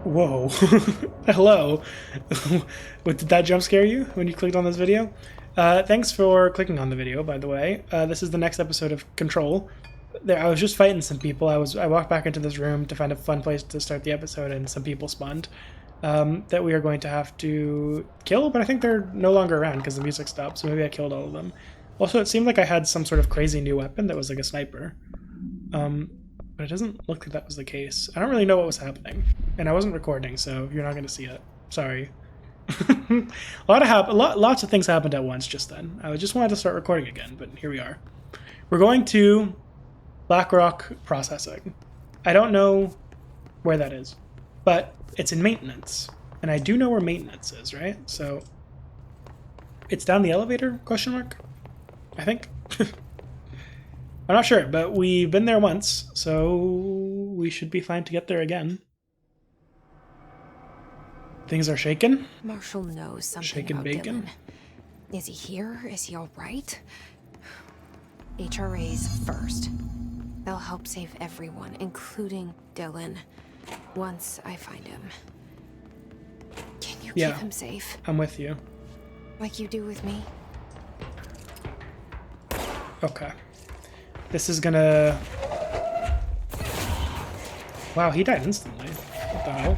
Whoa. Hello. What, did that jump scare you when you clicked on this video? Thanks for clicking on the video, by the way. This is the next episode of Control. I was just fighting some people. I walked back into this room to find a fun place to start the episode, and some people spawned that we are going to have to kill, but I think they're no longer around because the music stopped, so maybe I killed all of them. Also, it seemed like I had some sort of crazy new weapon that was like a sniper. But it doesn't look like that was the case. I don't really know what was happening, and I wasn't recording, so you're not going to see it. Sorry. Lots of things happened at once just then. I just wanted to start recording again, but here we are. We're going to Blackrock Processing. I don't know where that is, but it's in maintenance, and I do know where maintenance is, right? So it's down the elevator? Question mark? I think. I'm not sure, but we've been there once, so we should be fine to get there again. Things are shaking. Marshall knows something Shaken about bacon. Dylan. Is he here? Is he all right? HRA's first. They'll help save everyone, including Dylan, once I find him. Can you keep him safe? I'm with you. Like you do with me? Okay. This is gonna... Wow, he died instantly. What the hell?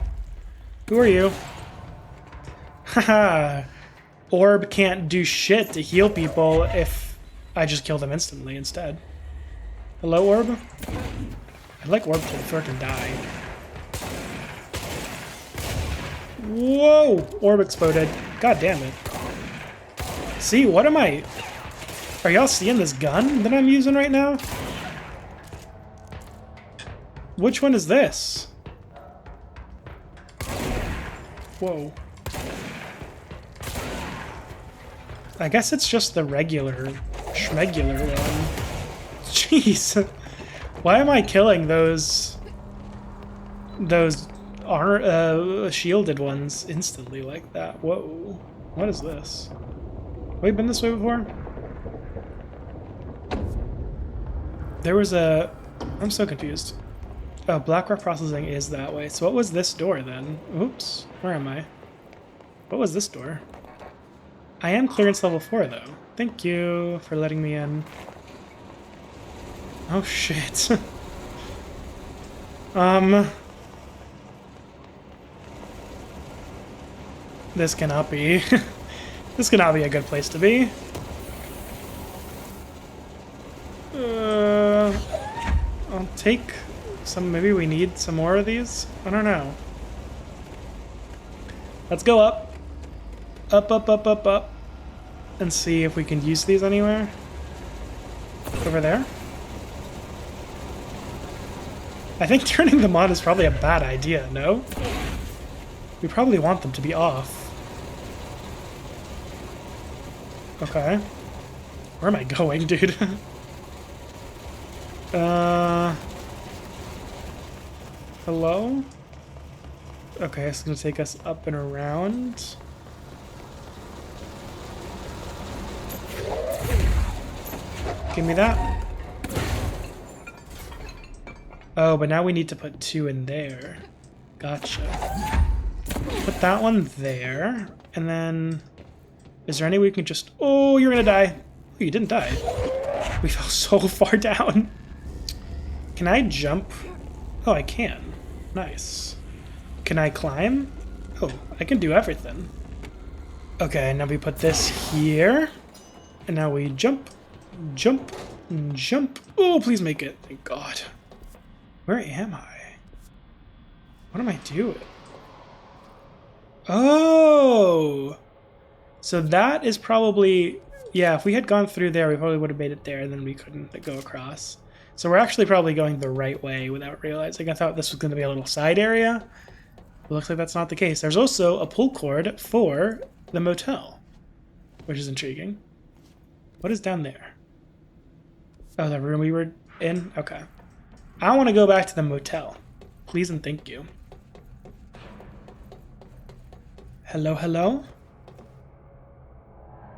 Who are you? Haha! Orb can't do shit to heal people if I just kill them instantly instead. Hello, Orb? I'd like Orb to freaking die. Whoa! Orb exploded. God damn it. See, what am I... Are y'all seeing this gun that I'm using right now? Which one is this? Whoa. I guess it's just the regular, schmegular one. Jeez. Why am I killing those shielded ones instantly like that? Whoa. What is this? Have we been this way before? There was a... I'm so confused. Oh, Blackrock Processing is that way. So what was this door then? Oops. Where am I? What was this door? I am clearance level 4 though. Thank you for letting me in. Oh shit. This cannot be... This cannot be a good place to be. I'll take some, maybe we need some more of these? I don't know. Let's go up. Up, up, up, up, up. And see if we can use these anywhere. Over there? I think turning them on is probably a bad idea, no? We probably want them to be off. Okay. Where am I going, dude? Hello? Okay, it's gonna take us up and around. Give me that. Oh, but now we need to put 2 in there. Gotcha. Put that one there, and then... Is there any way we can just... Oh, you're gonna die. Oh, you didn't die. We fell so far down. Can I jump? Oh, I can. Nice. Can I climb? Oh, I can do everything. Okay, now we put this here. And now we jump, jump, jump. Oh, please make it. Thank God. Where am I? What am I doing? Oh! So that is probably... Yeah, if we had gone through there, we probably would have made it there, and then we couldn't go across. So we're actually probably going the right way without realizing. I thought this was going to be a little side area. It looks like that's not the case. There's also a pull cord for the motel, which is intriguing. What is down there? Oh, the room we were in? Okay. I want to go back to the motel. Please and thank you. Hello, hello?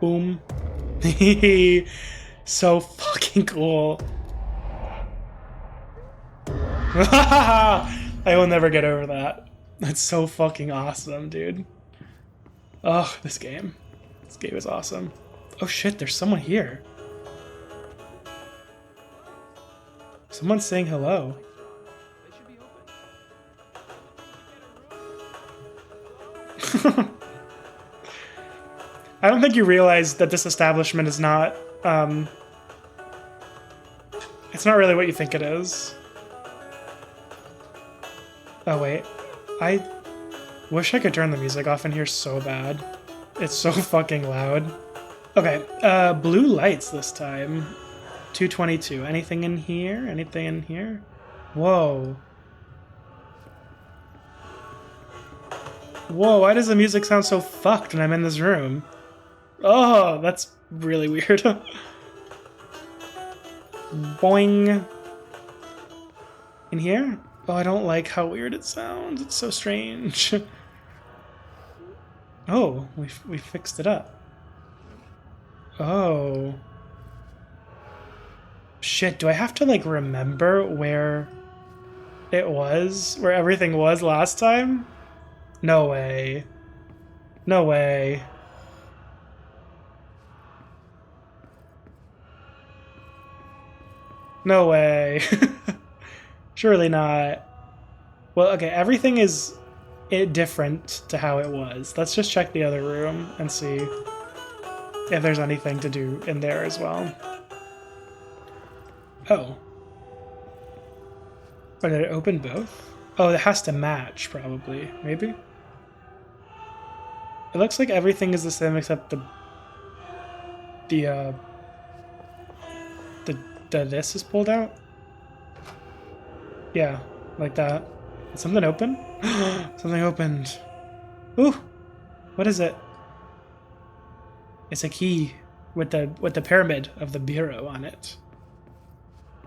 Boom. So fucking cool. I will never get over that. That's so fucking awesome, dude. Oh, this game. This game is awesome. Oh shit, there's someone here. Someone's saying hello. I don't think you realize that this establishment is not, it's not really what you think it is. Oh wait, I wish I could turn the music off in here so bad. It's so fucking loud. Okay, blue lights this time. 222. Anything in here? Anything in here? Whoa. Whoa, why does the music sound so fucked when I'm in this room? Oh, that's really weird. Boing. In here? Oh, I don't like how weird it sounds. It's so strange. Oh, we fixed it up. Oh. Shit, do I have to, like, remember where it was? Where everything was last time? No way. No way. No way. Surely not. Well, okay, everything is different to how it was. Let's just check the other room and see if there's anything to do in there as well. Oh. Or did it open both? Oh, it has to match, probably. Maybe? It looks like everything is the same except the this is pulled out? Yeah, like that. Did something open? Something opened. Ooh! What is it? It's a key with the pyramid of the bureau on it.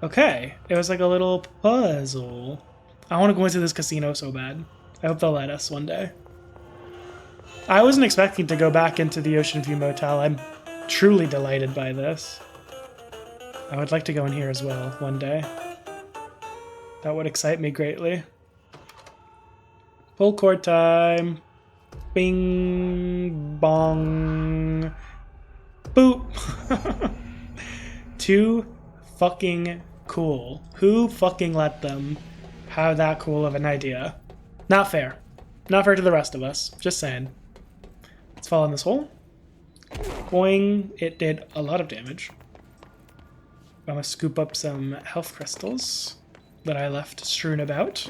Okay, it was like a little puzzle. I want to go into this casino so bad. I hope they'll let us one day. I wasn't expecting to go back into the Ocean View Motel. I'm truly delighted by this. I would like to go in here as well one day. That would excite me greatly. Full court time. Bing, bong, boop. Too fucking cool. Who fucking let them have that cool of an idea? Not fair. Not fair to the rest of us. Just saying. Let's fall in this hole. Boing. It did a lot of damage. I'm gonna scoop up some health crystals that I left strewn about.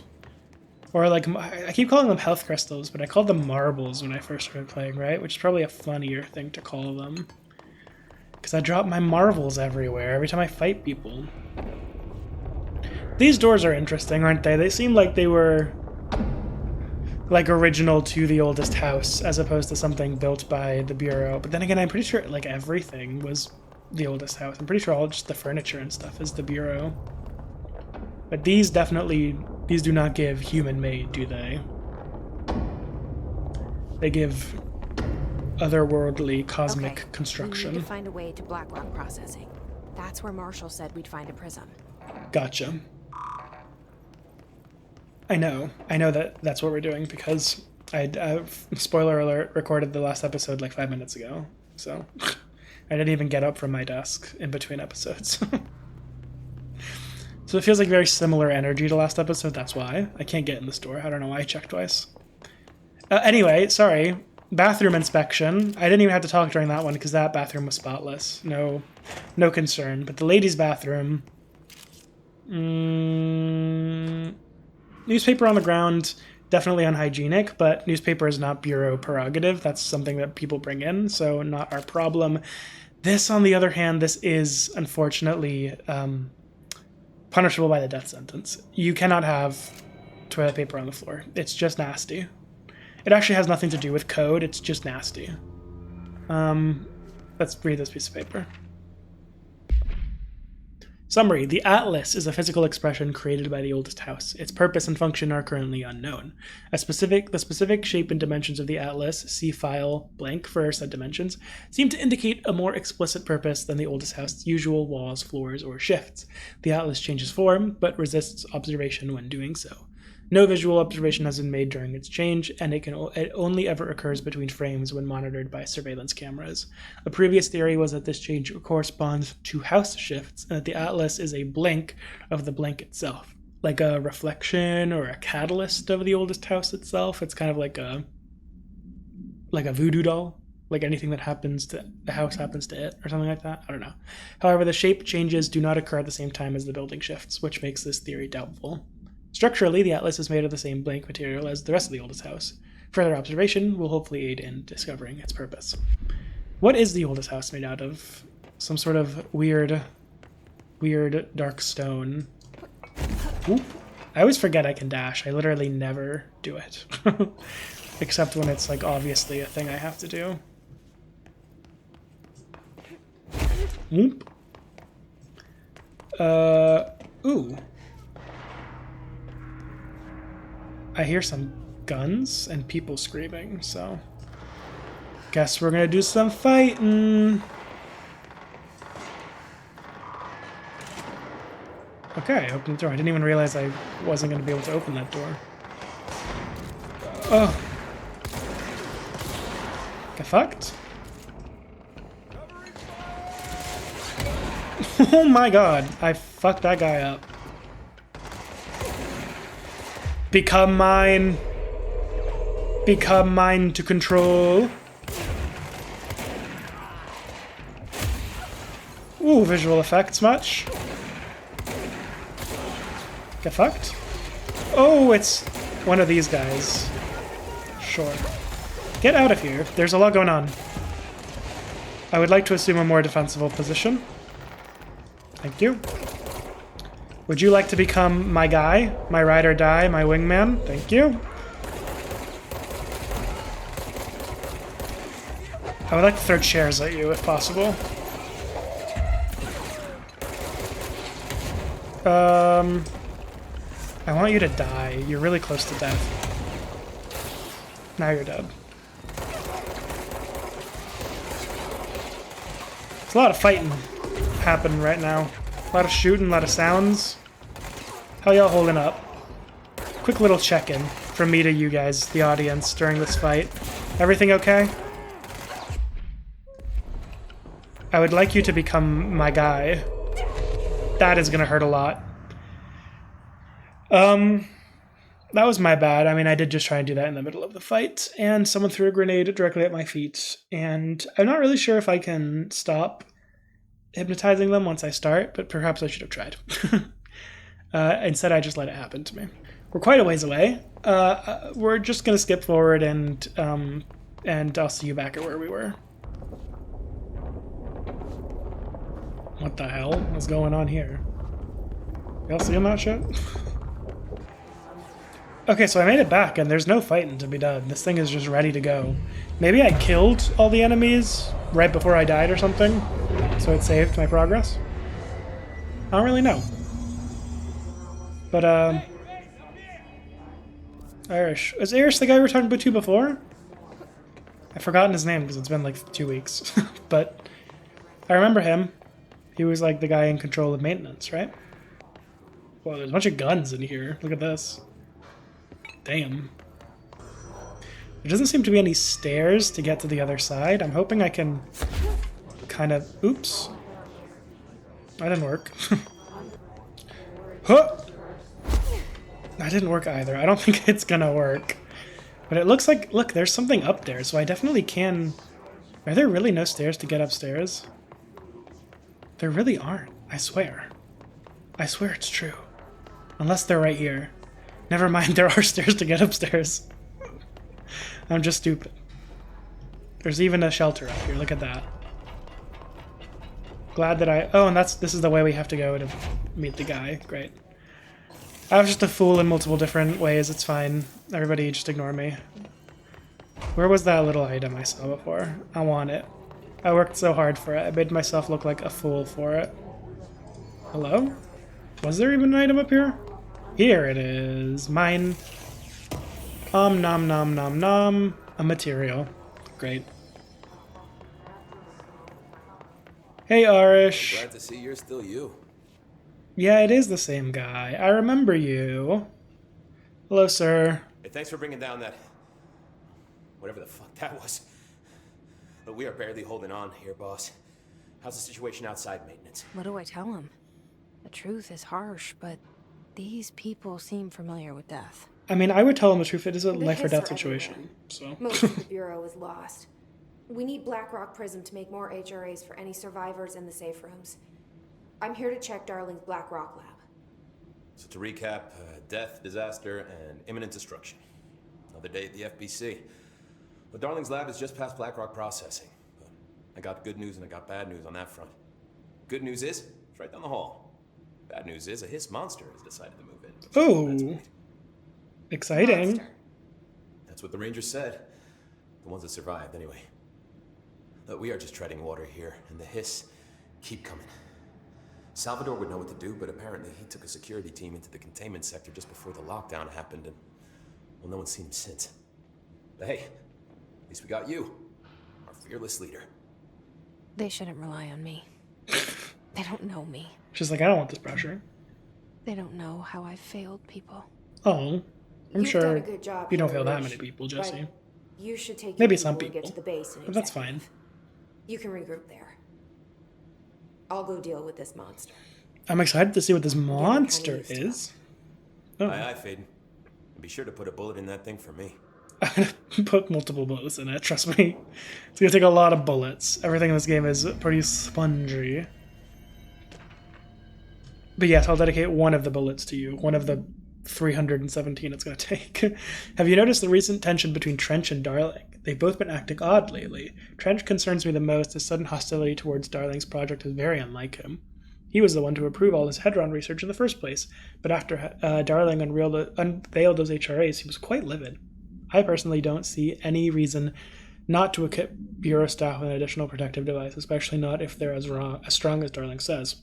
Or like, I keep calling them health crystals, but I called them marbles when I first started playing, right? Which is probably a funnier thing to call them. Because I drop my marbles everywhere every time I fight people. These doors are interesting, aren't they? They seem like they were like original to the oldest house as opposed to something built by the Bureau. But then again, I'm pretty sure like everything was the oldest house. I'm pretty sure all just the furniture and stuff is the Bureau. But these do not give human-made, do they? They give otherworldly cosmic construction. We need to find a way to Blackrock processing. That's where Marshall said we'd find a prism. Gotcha. I know that's what we're doing because I spoiler alert, recorded the last episode like 5 minutes ago. So I didn't even get up from my desk in between episodes. So it feels like very similar energy to last episode. That's why I can't get in this door. I don't know why I checked twice. Anyway, sorry. Bathroom inspection. I didn't even have to talk during that one because that bathroom was spotless. No concern. But the ladies' bathroom. Newspaper on the ground. Definitely unhygienic, but newspaper is not Bureau prerogative. That's something that people bring in, so not our problem. This, on the other hand, this is unfortunately punishable by the death sentence. You cannot have toilet paper on the floor. It's just nasty. It actually has nothing to do with code. It's just nasty. Let's read this piece of paper. Summary. The Atlas is a physical expression created by the oldest house. Its purpose and function are currently unknown. The specific shape and dimensions of the Atlas, see file blank for said dimensions, seem to indicate a more explicit purpose than the oldest house's usual walls, floors, or shifts. The Atlas changes form, but resists observation when doing so. No visual observation has been made during its change, and it only ever occurs between frames when monitored by surveillance cameras. A previous theory was that this change corresponds to house shifts, and that the atlas is a blink of the blink itself, like a reflection or a catalyst of the oldest house itself. It's kind of like a voodoo doll, like anything that happens to the house happens to it, or something like that. I don't know. However, the shape changes do not occur at the same time as the building shifts, which makes this theory doubtful. Structurally, the atlas is made of the same blank material as the rest of the oldest house. Further observation will hopefully aid in discovering its purpose. What is the oldest house made out of? Some sort of weird dark stone. Oop. I always forget I can dash. I literally never do it. Except when it's like obviously a thing I have to do. Oop. Ooh. I hear some guns and people screaming, so guess we're gonna do some fighting. Okay, open the door. I didn't even realize I wasn't gonna be able to open that door. Oh. Get fucked? Oh my god, I fucked that guy up. Become mine. Become mine to control. Ooh, visual effects much. Get fucked. Oh, it's one of these guys. Sure. Get out of here. There's a lot going on. I would like to assume a more defensible position. Thank you. Would you like to become my guy? My ride or die? My wingman? Thank you. I would like to throw chairs at you if possible. I want you to die. You're really close to death. Now you're dead. There's a lot of fighting happening right now. A lot of shooting, a lot of sounds. How y'all holding up? Quick little check-in from me to you guys, the audience, during this fight. Everything okay? I would like you to become my guy. That is gonna hurt a lot. That was my bad. I mean, I did just try and do that in the middle of the fight, and someone threw a grenade directly at my feet, and I'm not really sure if I can stop hypnotizing them once I start, but perhaps I should have tried. Instead, I just let it happen to me. We're quite a ways away. We're just gonna skip forward, and I'll see you back at where we were. What the hell is going on here? Y'all seeing that shit? Okay, so I made it back, and there's no fighting to be done. This thing is just ready to go. Maybe I killed all the enemies right before I died or something, so it saved my progress? I don't really know. But, Irish. Is Irish the guy we were talking about to before? I've forgotten his name because it's been like 2 weeks. But I remember him. He was like the guy in control of maintenance, right? Well, there's a bunch of guns in here. Look at this. Damn. There doesn't seem to be any stairs to get to the other side. I'm hoping I can kind of... Oops. That didn't work. Huh! That didn't work either. I don't think it's gonna work. But it looks like... Look, there's something up there, so I definitely can... Are there really no stairs to get upstairs? There really aren't. I swear. I swear it's true. Unless they're right here. Never mind, there are stairs to get upstairs. I'm just stupid. There's even a shelter up here. Look at that. Glad that I... Oh, and this is the way we have to go to meet the guy. Great. I was just a fool in multiple different ways. It's fine. Everybody just ignore me. Where was that little item I saw before? I want it. I worked so hard for it. I made myself look like a fool for it. Hello? Was there even an item up here? Here it is. Mine. Nom nom nom nom. A material. Great. Hey, Arish. Glad to see you're still you. Yeah, it is the same guy. I remember you. Hello, sir. Hey, thanks for bringing down that... whatever the fuck that was. But we are barely holding on here, boss. How's the situation outside maintenance? What do I tell him? The truth is harsh, but these people seem familiar with death. I mean, I would tell him the truth. It is a The life or hits death are situation. everywhere. So. Most of the Bureau is lost. We need Blackrock Prism to make more HRAs for any survivors in the safe rooms. I'm here to check Darling's Blackrock lab. So to recap, death, disaster, and imminent destruction. Another day at the FBC. But Darling's lab is just past Blackrock processing. But I got good news and I got bad news on that front. Good news is, it's right down the hall. Bad news is, a hiss monster has decided to move in. Oh, exciting. Monster. That's what the Rangers said. The ones that survived, anyway. But we are just treading water here, and the hiss keep coming. Salvador would know what to do, but apparently he took a security team into the containment sector just before the lockdown happened, and, well, no one's seen him since. But hey, at least we got you, our fearless leader. They shouldn't rely on me. They don't know me. She's like, I don't want this pressure. They don't know how I've failed people. Oh, I'm You've sure done a good job you don't here, fail that Rich, many people, Jesse. but you should take Maybe your some people and get people, to the base and but that's executive. fine. You can regroup there. I'll go deal with this monster. I'm excited to see what this monster used to is. Oh. Aye, aye, Faden. And be sure to put a bullet in that thing for me. I'm gonna put multiple bullets in it, trust me. It's gonna take a lot of bullets. Everything in this game is pretty spongy. But yes, I'll dedicate one of the bullets to you. One of the 317 it's gonna take. Have you noticed the recent tension between Trench and Darling? They've both been acting odd lately. Trench concerns me the most. His sudden hostility towards Darling's project is very unlike him. He was the one to approve all his Hedron research in the first place, but after Darling unveiled those HRAs, he was quite livid. I personally don't see any reason not to equip Bureau staff with an additional protective device, especially not if they're as strong as Darling says.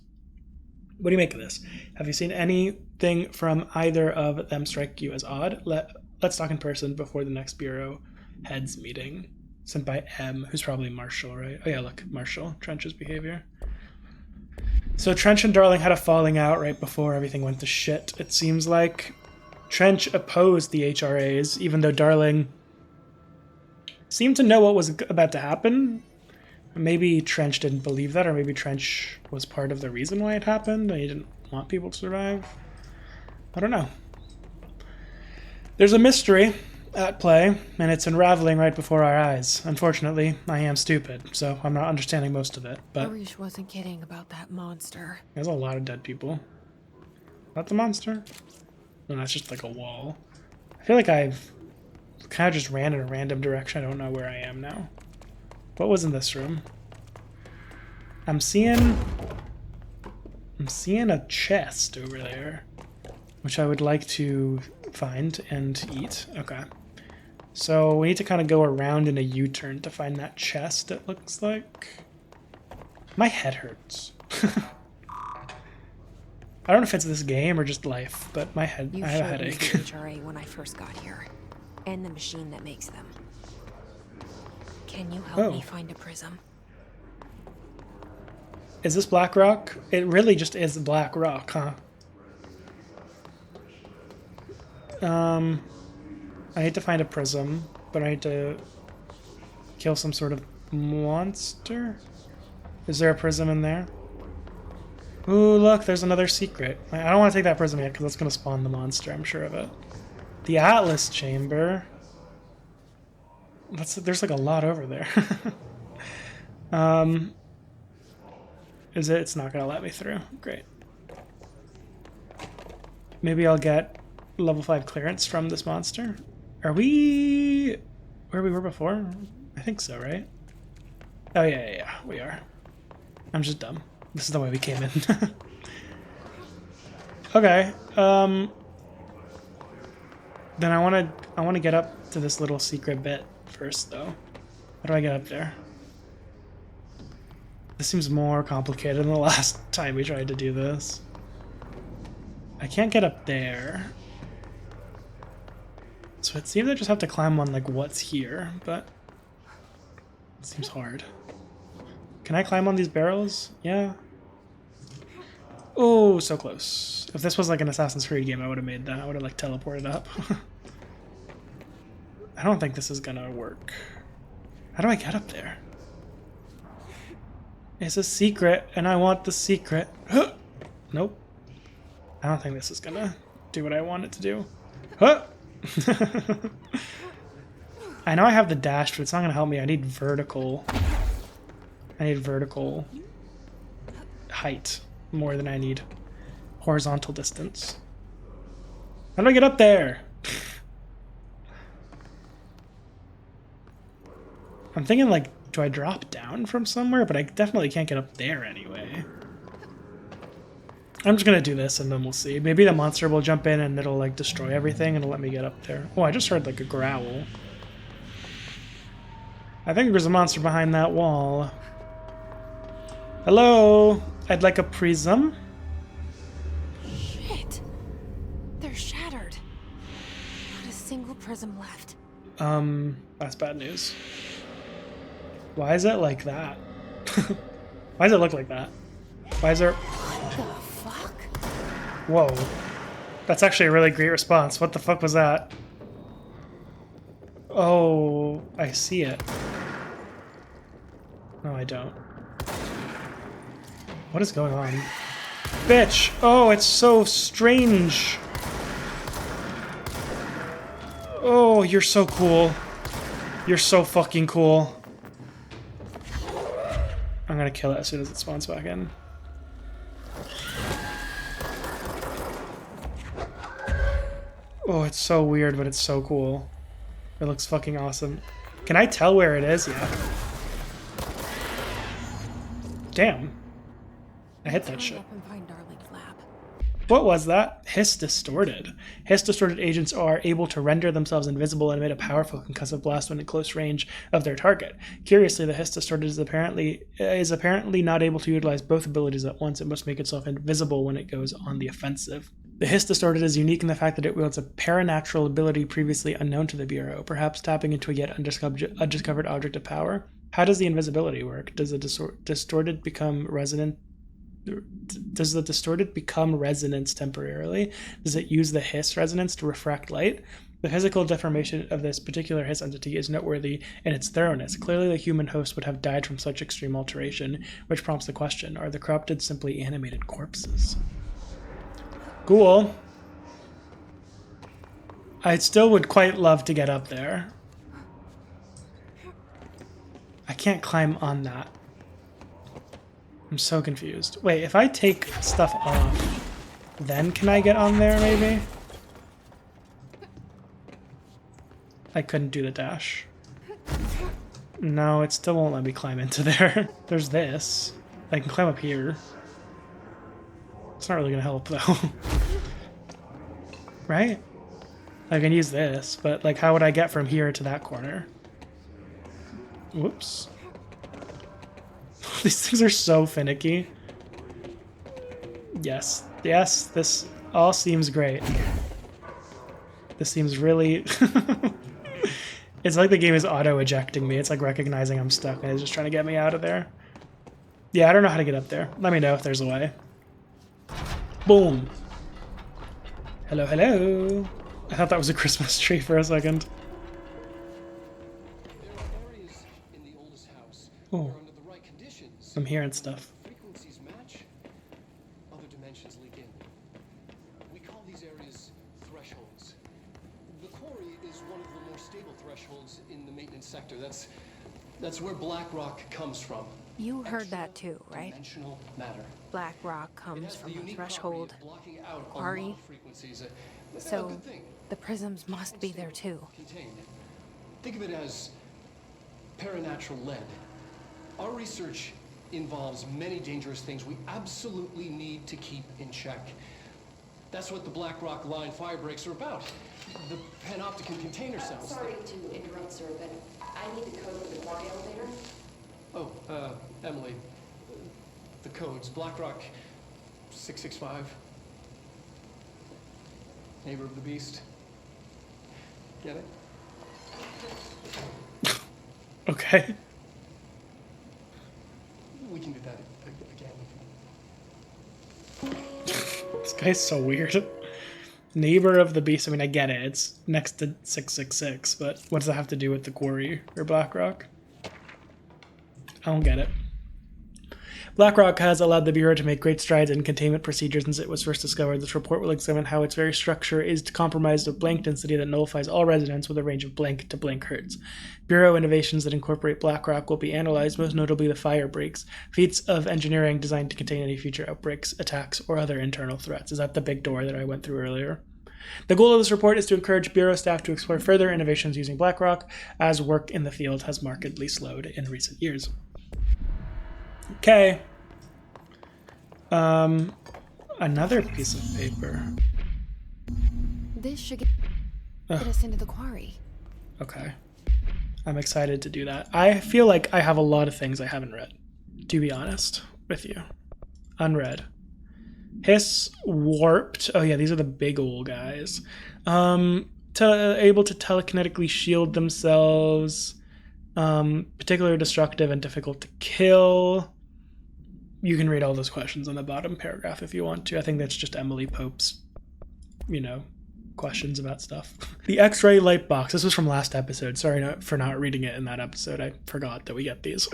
What do you make of this? Have you seen anything from either of them strike you as odd? Let's talk in person before the next Bureau heads meeting. Sent by M, who's probably Marshall, right? Oh yeah, look, Marshall, Trench's behavior. So Trench and Darling had a falling out right before everything went to shit. It seems like Trench opposed the HRAs, even though Darling seemed to know what was about to happen. Maybe Trench didn't believe that, or maybe Trench was part of the reason why it happened, and he didn't want people to survive. I don't know. There's a mystery at play, and it's unraveling right before our eyes. Unfortunately, I am stupid, so I'm not understanding most of it, but Arish wasn't kidding about that monster. there's a lot of dead people. Not the monster? No, that's just like a wall. I feel like I've kind of just ran in a random direction. I don't know where I am now. What was in this room? I'm seeing a chest over there, which I would like to find and eat. Okay. So we need to kind of go around in a U-turn to find that chest, it looks like. My head hurts. I don't know if it's this game or just life, but my head, I have a showed me headache. the HRA when I first got here, and the machine that makes them. Can you help me find a prism? Is this black rock? It really just is black rock, huh? I need to find a prism, but I need to kill some sort of monster? Is there a prism in there? Ooh, look, there's another secret. I don't want to take that prism yet because that's going to spawn the monster, I'm sure of it. The Atlas Chamber. There's like a lot over there. Is it? It's not going to let me through. Great. Maybe I'll get level 5 clearance from this monster. Are we where we were before? I think so, right? Oh, yeah, we are. I'm just dumb. This is the way we came in. Okay. Then I want to get up to this little secret bit first, though. How do I get up there? This seems more complicated than the last time we tried to do this. I can't get up there. So it seems I just have to climb on, like, what's here, but it seems hard. Can I climb on these barrels? Yeah. Oh, so close. If this was like an Assassin's Creed game, I would have made that. I would have like teleported up. I don't think this is gonna work. How do I get up there? It's a secret, and I want the secret. Nope. I don't think this is gonna do what I want it to do. I know I have the dash, but it's not gonna help me. I need vertical. I need vertical height more than I need horizontal distance. How do I get up there? I'm thinking like, do I drop down from somewhere? But I definitely can't get up there anyway. I'm just gonna do this and then we'll see. Maybe the monster will jump in and it'll like destroy everything and it'll let me get up there. Oh, I just heard like a growl. I think there's a monster behind that wall. Hello? I'd like a prism. Shit. They're shattered. Not a single prism left. That's bad news. Why is it like that? Why does it look like that? Why is there... What the fuck? Whoa. That's actually a really great response. What the fuck was that? Oh, I see it. No, I don't. What is going on? Bitch! Oh, it's so strange! Oh, you're so cool. You're so fucking cool. I'm gonna kill it as soon as it spawns back in. Oh, it's so weird, but it's so cool. It looks fucking awesome. Can I tell where it is? Yeah. Damn. I hit that shit. Up and find Darling's lab. What was that? Hiss distorted. Hiss distorted agents are able to render themselves invisible and emit a powerful concussive blast when in close range of their target. Curiously, the hiss distorted is apparently not able to utilize both abilities at once. It must make itself invisible when it goes on the offensive. The hiss distorted is unique in the fact that it wields a paranatural ability previously unknown to the Bureau, perhaps tapping into a yet undiscovered object of power. How does the invisibility work? Does the distorted become resonant? Does the distorted become resonance temporarily? Does it use the hiss resonance to refract light? The physical deformation of this particular hiss entity is noteworthy in its thoroughness. Clearly the human host would have died from such extreme alteration, which prompts the question, are the corrupted simply animated corpses? Cool. I still would quite love to get up there. I can't climb on that. I'm so confused. Wait, if I take stuff off, then can I get on there maybe? I couldn't do the dash. No, it still won't let me climb into there. There's this. I can climb up here. It's not really gonna help though. Right? I can use this, but like how would I get from here to that corner? Whoops. These things are so finicky. Yes. Yes, this all seems great. This seems really... It's like the game is auto-ejecting me. It's like recognizing I'm stuck and it's just trying to get me out of there. Yeah, I don't know how to get up there. Let me know if there's a way. Boom. Hello, hello. I thought that was a Christmas tree for a second. Oh. I'm hearing stuff. Frequencies match, other dimensions leak in. We call these areas thresholds. The quarry is one of the more stable thresholds in the maintenance sector. That's where black rock comes from. You heard that too, right? Dimensional matter. Black rock It comes has from the a unique threshold. property of blocking out a Quarry. lot of frequencies. A So good thing. the prisms must be there too. Contained. Think of it as paranatural lead. Our research involves many dangerous things we absolutely need to keep in check. That's what the Black Rock line fire breaks are about. The panopticon container cells. Sorry to interrupt, sir, but I need the code for the quarry elevator. Oh, Emily. The codes. Black Rock 665. Neighbor of the beast. Get it? Okay. We can do that again. guy's so weird. Neighbor of the beast. I mean, I get it. It's next to 666, but what does that have to do with the quarry or Blackrock? I don't get it. BlackRock has allowed the Bureau to make great strides in containment procedures since it was first discovered. This report will examine how its very structure is compromised of blank density that nullifies all residents with a range of blank to blank hertz. Bureau innovations that incorporate BlackRock will be analyzed, most notably the fire breaks, feats of engineering designed to contain any future outbreaks, attacks, or other internal threats. Is that the big door that I went through earlier? The goal of this report is to encourage Bureau staff to explore further innovations using BlackRock, as work in the field has markedly slowed in recent years. Okay. Another piece of paper. This should get us into the quarry. Okay. I'm excited to do that. I feel like I have a lot of things I haven't read, to be honest with you. Unread. Hiss warped. Oh yeah, these are the big old guys. Able to telekinetically shield themselves. Particularly destructive and difficult to kill. You can read all those questions on the bottom paragraph if you want to. I think that's just Emily Pope's, questions about stuff. The X-ray light box. This was from last episode. Sorry for not reading it in that episode. I forgot that we get these.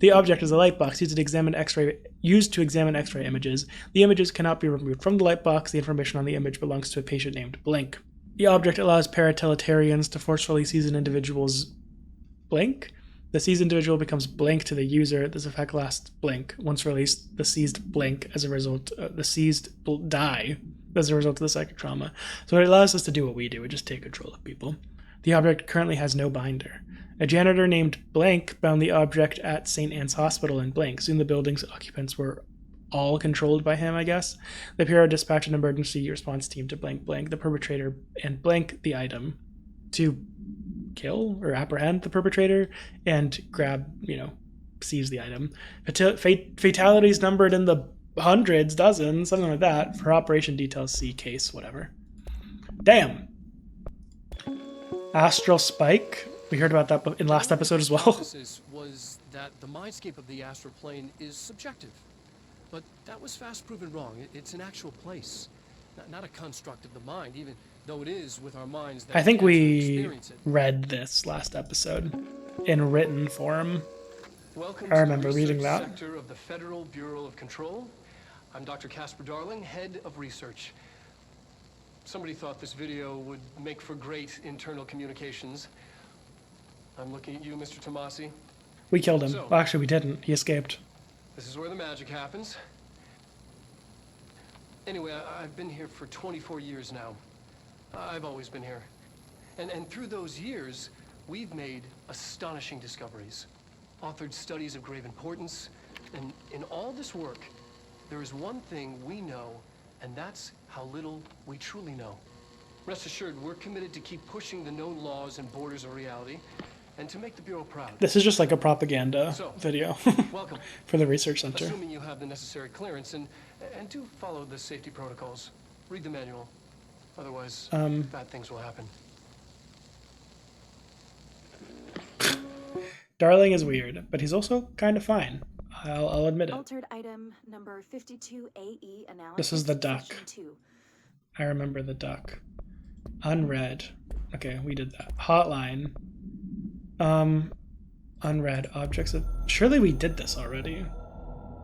The object is a light box used to examine X-ray images. The images cannot be removed from the light box. The information on the image belongs to a patient named Blink. The object allows parateleterians to forcefully seize an individual's blink. The seized individual becomes blank to the user. This effect lasts blink. Once released, the seized blink as a result. The seized die as a result of the psychic trauma. So it allows us to do what we do. We just take control of people. The object currently has no binder. A janitor named Blank bound the object at St. Anne's Hospital in Blank. Soon the building's occupants were all controlled by him, I guess. The Bureau dispatched an emergency response team to Blank, the perpetrator, and Blank, the item, to kill or apprehend the perpetrator and grab, seize the item. Fatalities numbered in the hundreds, dozens, something like that. For operation details, see case, whatever. Damn. Astral Spike. We heard about that in last episode as well. Was that the mindscape of the astral plane is subjective, but that was fast proven wrong. It's an actual place, not a construct of the mind, even though it is with our minds that I think we read this last episode in written form. Welcome I remember to the reading research that. sector of the Federal Bureau of Control. I'm Dr. Casper Darling, head of research. Somebody thought this video would make for great internal communications. I'm looking at you, Mr. Tomasi. We killed him. So, Well, actually, we didn't. He escaped. This is where the magic happens. Anyway, I've been here for 24 years now. I've always been here. And through those years, we've made astonishing discoveries, authored studies of grave importance, and in all this work, there is one thing we know, and that's how little we truly know. Rest assured, we're committed to keep pushing the known laws and borders of reality, and to make the Bureau proud. This is just like a propaganda video Welcome. for the research center. Assuming you have the necessary clearance, and do follow the safety protocols. Read the manual. Otherwise, bad things will happen. Darling is weird, but he's also kind of fine. I'll admit it. Altered item number 52AE analysis. This is the duck. Section 2. I remember the duck. Unread. Okay, we did that. Hotline. Unread. Objects of... Surely we did this already.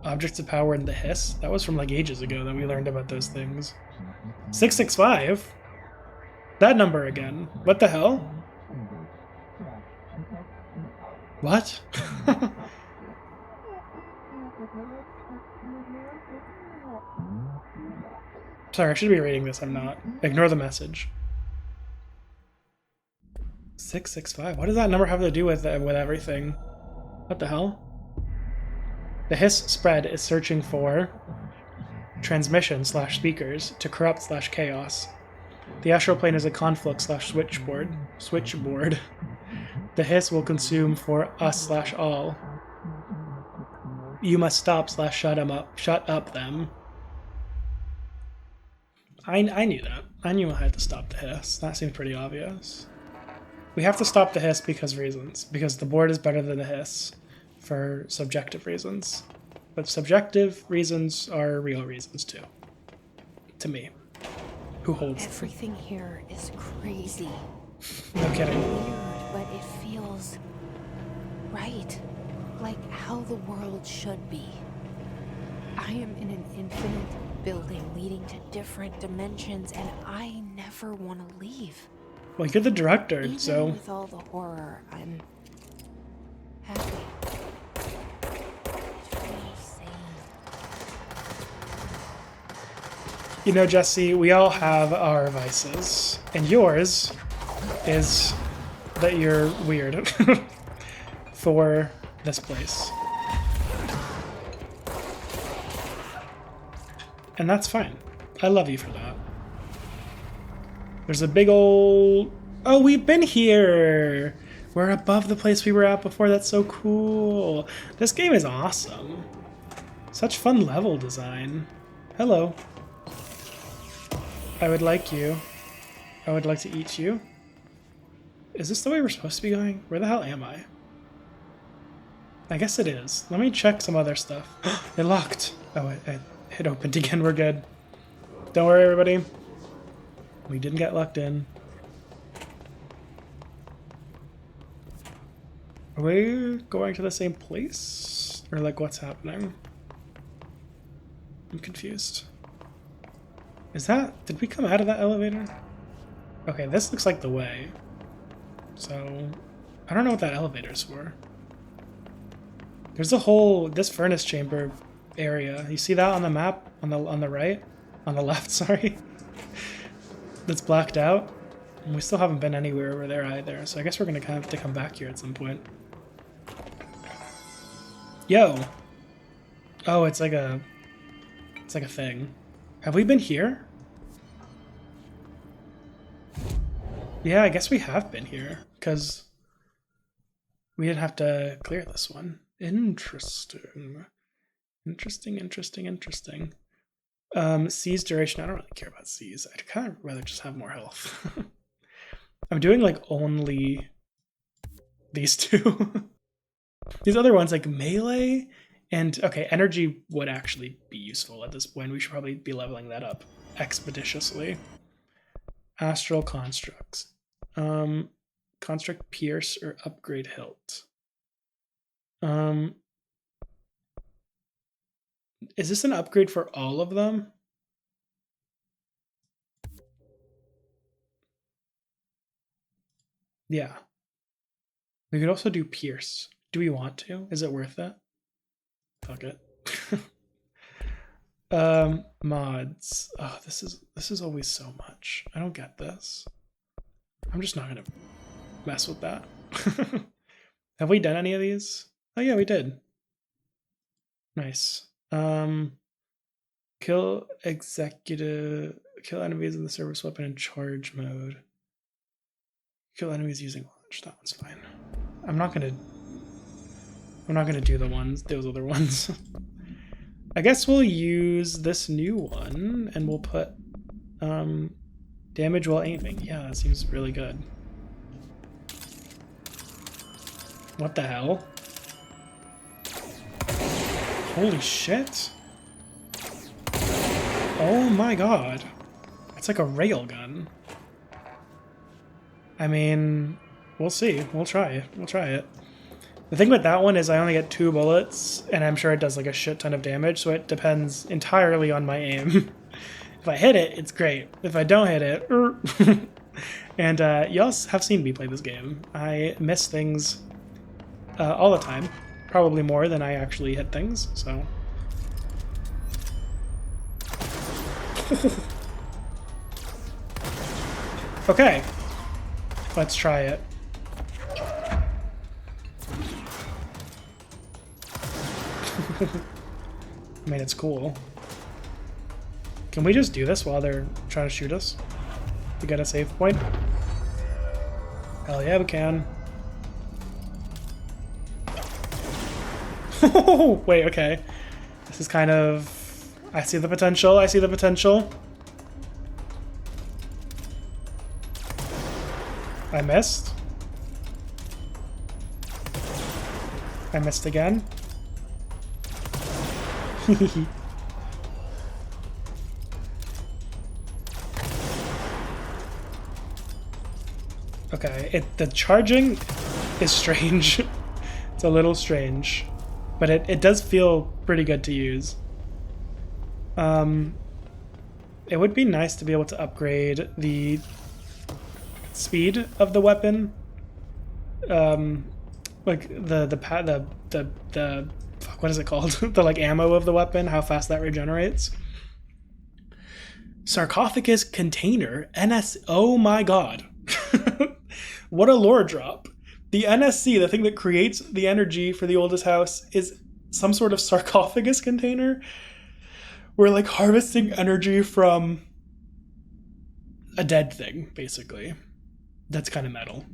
Objects of power and the hiss. That was from like ages ago that we learned about those things. 665? That number again. What the hell? What? Sorry, I should be reading this. I'm not. Ignore the message. 665. What does that number have to do with everything? What the hell? The hiss spread is searching for transmission/speakers to corrupt/chaos. The astral plane is a conflict/switchboard. The hiss will consume for us/all. You must stop/shut up them. I knew that. I knew I had to stop the hiss. That seemed pretty obvious. We have to stop the hiss because the board is better than the hiss for subjective reasons. But subjective reasons are real reasons too. to me, who holds them. Everything here is crazy. No kidding. Weird, but it feels right. Like how the world should be. I am in an infinite building leading to different dimensions, and I never want to leave. Well, you're the director, Even so... with all the horror, I'm happy. It feels sane. You know, Jesse, we all have our vices, and yours is that you're weird for this place. And that's fine. I love you for that. There's a big old... Oh, we've been here! We're above the place we were at before. That's so cool. This game is awesome. Such fun level design. Hello. I would like you. I would like to eat you. Is this the way we're supposed to be going? Where the hell am I? I guess it is. Let me check some other stuff. It locked. Oh, it opened again. We're good. Don't worry, everybody. We didn't get locked in. Are we going to the same place? Or like what's happening? I'm confused. Is that... Did we come out of that elevator? Okay, this looks like the way. So... I don't know what that elevator's for. There's a whole... This furnace chamber area. You see that on the map? On the right? On the left, sorry. That's blacked out. And we still haven't been anywhere over there either. So I guess we're gonna have to come back here at some point. Yo! Oh, it's like a... It's like a thing. Have we been here? Yeah, I guess we have been here, because we didn't have to clear this one. Interesting. Interesting. C's duration, I don't really care about C's. I'd kind of rather just have more health. I'm doing like only these two. These other ones like melee and, okay, energy would actually be useful at this point. We should probably be leveling that up expeditiously. Astral constructs. Construct pierce or upgrade hilt. Is this an upgrade for all of them? Yeah. We could also do pierce. Do we want to? Is it worth it? Fuck it. Mods. Oh, this is always so much. I don't get this. I'm just not gonna mess with that. Have we done any of these? Oh yeah, we did. Nice. Kill enemies in the service weapon in charge mode. Kill enemies using launch. That one's fine. I'm not gonna do those other ones. I guess we'll use this new one and we'll put damage while aiming. Yeah, that seems really good. What the hell? Holy shit. Oh my god. It's like a railgun. I mean, we'll see. We'll try it. The thing with that one is I only get 2 bullets, and I'm sure it does like a shit ton of damage, so it depends entirely on my aim. If I hit it, it's great. If I don't hit it, And you all have seen me play this game. I miss things all the time. Probably more than I actually hit things, so... Okay. Let's try it. I mean, it's cool. Can we just do this while they're trying to shoot us? To get a save point? Hell yeah, we can. Wait, okay. This is kind of... I see the potential, I see the potential. I missed. I missed again. Okay, the charging is strange. It's a little strange, but it does feel pretty good to use. It would be nice to be able to upgrade the speed of the weapon. Like the fuck, what is it called? The like ammo of the weapon, how fast that regenerates. Sarcophagus container, oh my god. What a lore drop. The NSC, the thing that creates the energy for the oldest house, is some sort of sarcophagus container. We're like harvesting energy from a dead thing, basically. That's kind of metal.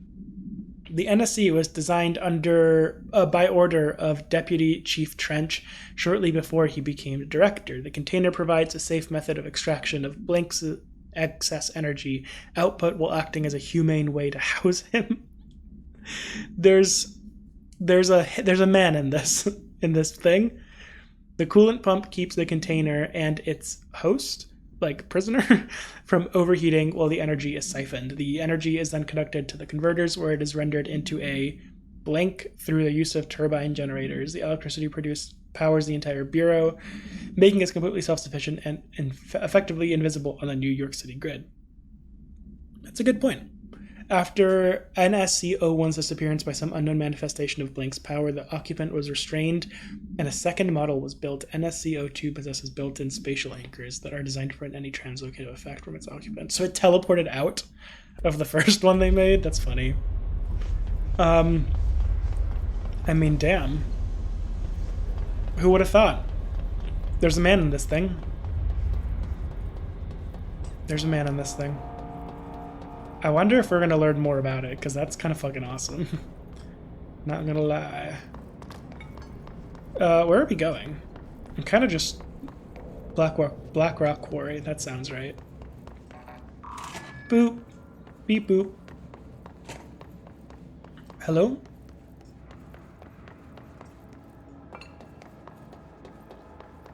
The NSC was designed by order of Deputy Chief Trench shortly before he became director. The container provides a safe method of extraction of Blink's excess energy output while acting as a humane way to house him. There's a man in this thing. The coolant pump keeps the container and its host, like prisoner, from overheating while the energy is siphoned. The energy is then conducted to the converters where it is rendered into a Blink through the use of turbine generators. The electricity produced powers the entire bureau, making it completely self-sufficient and effectively invisible on the New York City grid. That's a good point. After NSC-01's disappearance by some unknown manifestation of Blink's power, the occupant was restrained, and a second model was built. NSC-02 possesses built-in spatial anchors that are designed to prevent any translocative effect from its occupant. So it teleported out of the first one they made? That's funny. I mean, damn. Who would have thought? There's a man in this thing. There's a man in this thing. I wonder if we're going to learn more about it, because that's kind of fucking awesome. Not gonna lie. Where are we going? I'm kind of just... Black Rock Quarry, that sounds right. Boop. Beep boop. Hello?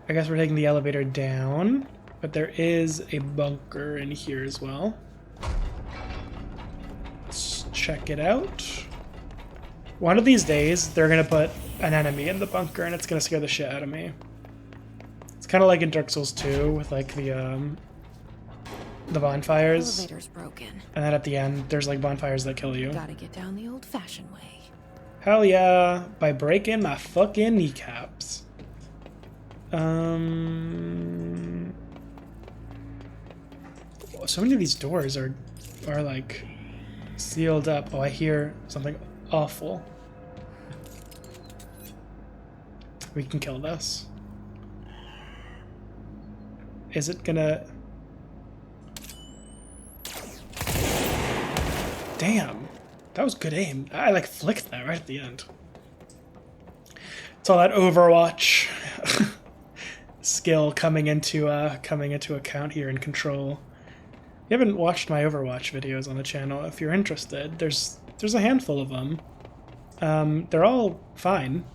I guess we're taking the elevator down, but there is a bunker in here as well. Let's check it out. One of these days, they're gonna put an enemy in the bunker and it's gonna scare the shit out of me. It's kind of like in Dark Souls 2 with like the bonfires. Elevator's broken. And then at the end, there's like bonfires that kill you. Gotta get down the old-fashioned way. Hell yeah, by breaking my fucking kneecaps. So many of these doors are like sealed up. Oh, I hear something awful. We can kill this. Is it gonna... Damn, that was good aim. I like flicked that right at the end. It's all that Overwatch skill coming into account here in Control. If you haven't watched my Overwatch videos on the channel, if you're interested, there's a handful of them. They're all fine.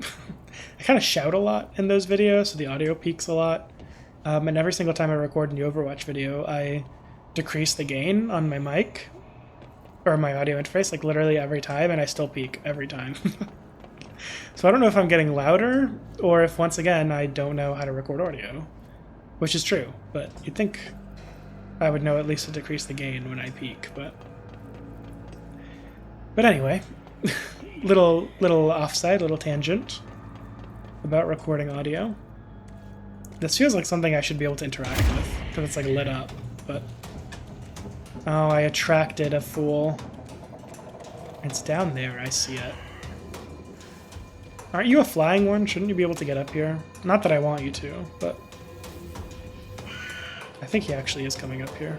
I kind of shout a lot in those videos, so the audio peaks a lot. And every single time I record a new Overwatch video, I decrease the gain on my mic or my audio interface, like literally every time, and I still peak every time. So I don't know if I'm getting louder or if, once again, I don't know how to record audio, which is true, but you'd think I would know at least to decrease the gain when I peak, but anyway, little offside, little tangent about recording audio. This feels like something I should be able to interact with, because it's like lit up, but... Oh, I attracted a fool. It's down there, I see it. Aren't you a flying one? Shouldn't you be able to get up here? Not that I want you to, but... I think he actually is coming up here.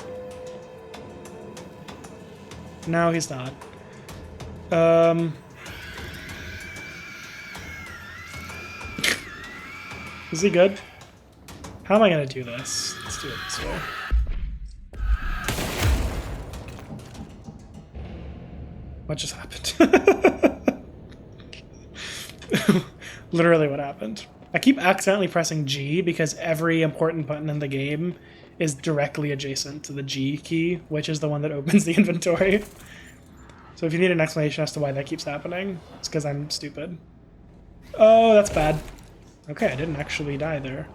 No, he's not. Is he good? How am I gonna do this? Let's do it this way. What just happened? Literally what happened. I keep accidentally pressing G because every important button in the game is directly adjacent to the G key, which is the one that opens the inventory. So if you need an explanation as to why that keeps happening, it's because I'm stupid. Oh, that's bad. Okay, I didn't actually die there.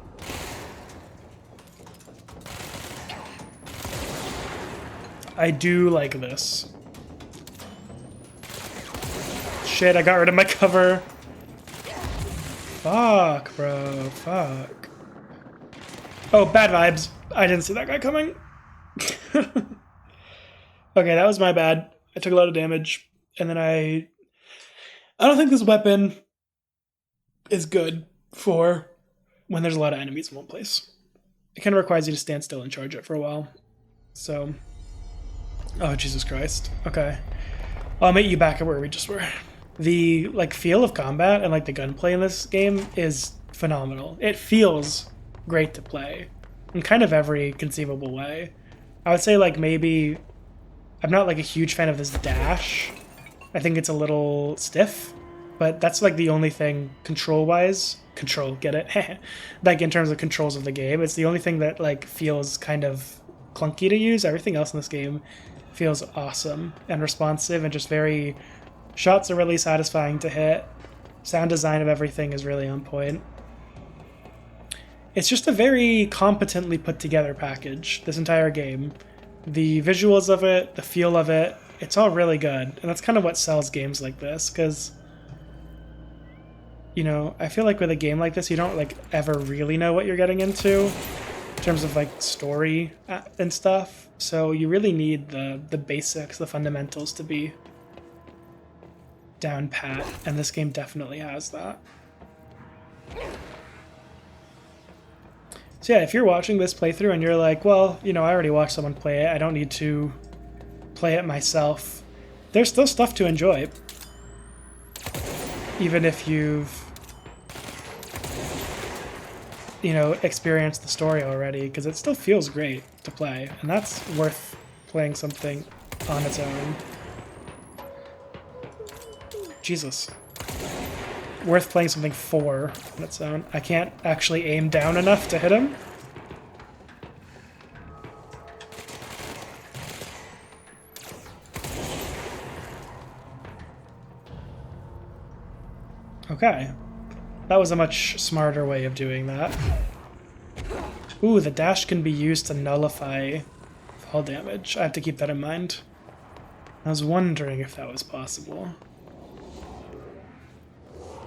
I do like this. Shit, I got rid of my cover. Fuck, bro. Fuck. Oh, bad vibes. I didn't see that guy coming. Okay, that was my bad. I took a lot of damage. And then I don't think this weapon is good for when there's a lot of enemies in one place. It kind of requires you to stand still and charge it for a while. So... Oh, Jesus Christ. Okay. I'll meet you back at where we just were. The like feel of combat and like the gunplay in this game is phenomenal. It feels great to play in kind of every conceivable way. I would say like maybe I'm not like a huge fan of this dash. I think it's a little stiff, but that's like the only thing control-wise. Control, get it? Like in terms of controls of the game, it's the only thing that like feels kind of clunky to use. Everything else in this game feels awesome and responsive and just very... Shots are really satisfying to hit. Sound design of everything is really on point. It's just a very competently put together package, this entire game. The visuals of it, the feel of it, it's all really good. And that's kind of what sells games like this, because, you know, I feel like with a game like this, you don't like ever really know what you're getting into in terms of like story and stuff. So you really need the basics, the fundamentals to be down pat, and this game definitely has that. So yeah, if you're watching this playthrough and you're like, well, you know, I already watched someone play it, I don't need to play it myself, there's still stuff to enjoy. Even if you've, you know, experienced the story already, because it still feels great to play, and that's worth playing something on its own. Jesus. Worth playing something for on its own. I can't actually aim down enough to hit him. Okay. That was a much smarter way of doing that. Ooh, the dash can be used to nullify fall damage. I have to keep that in mind. I was wondering if that was possible.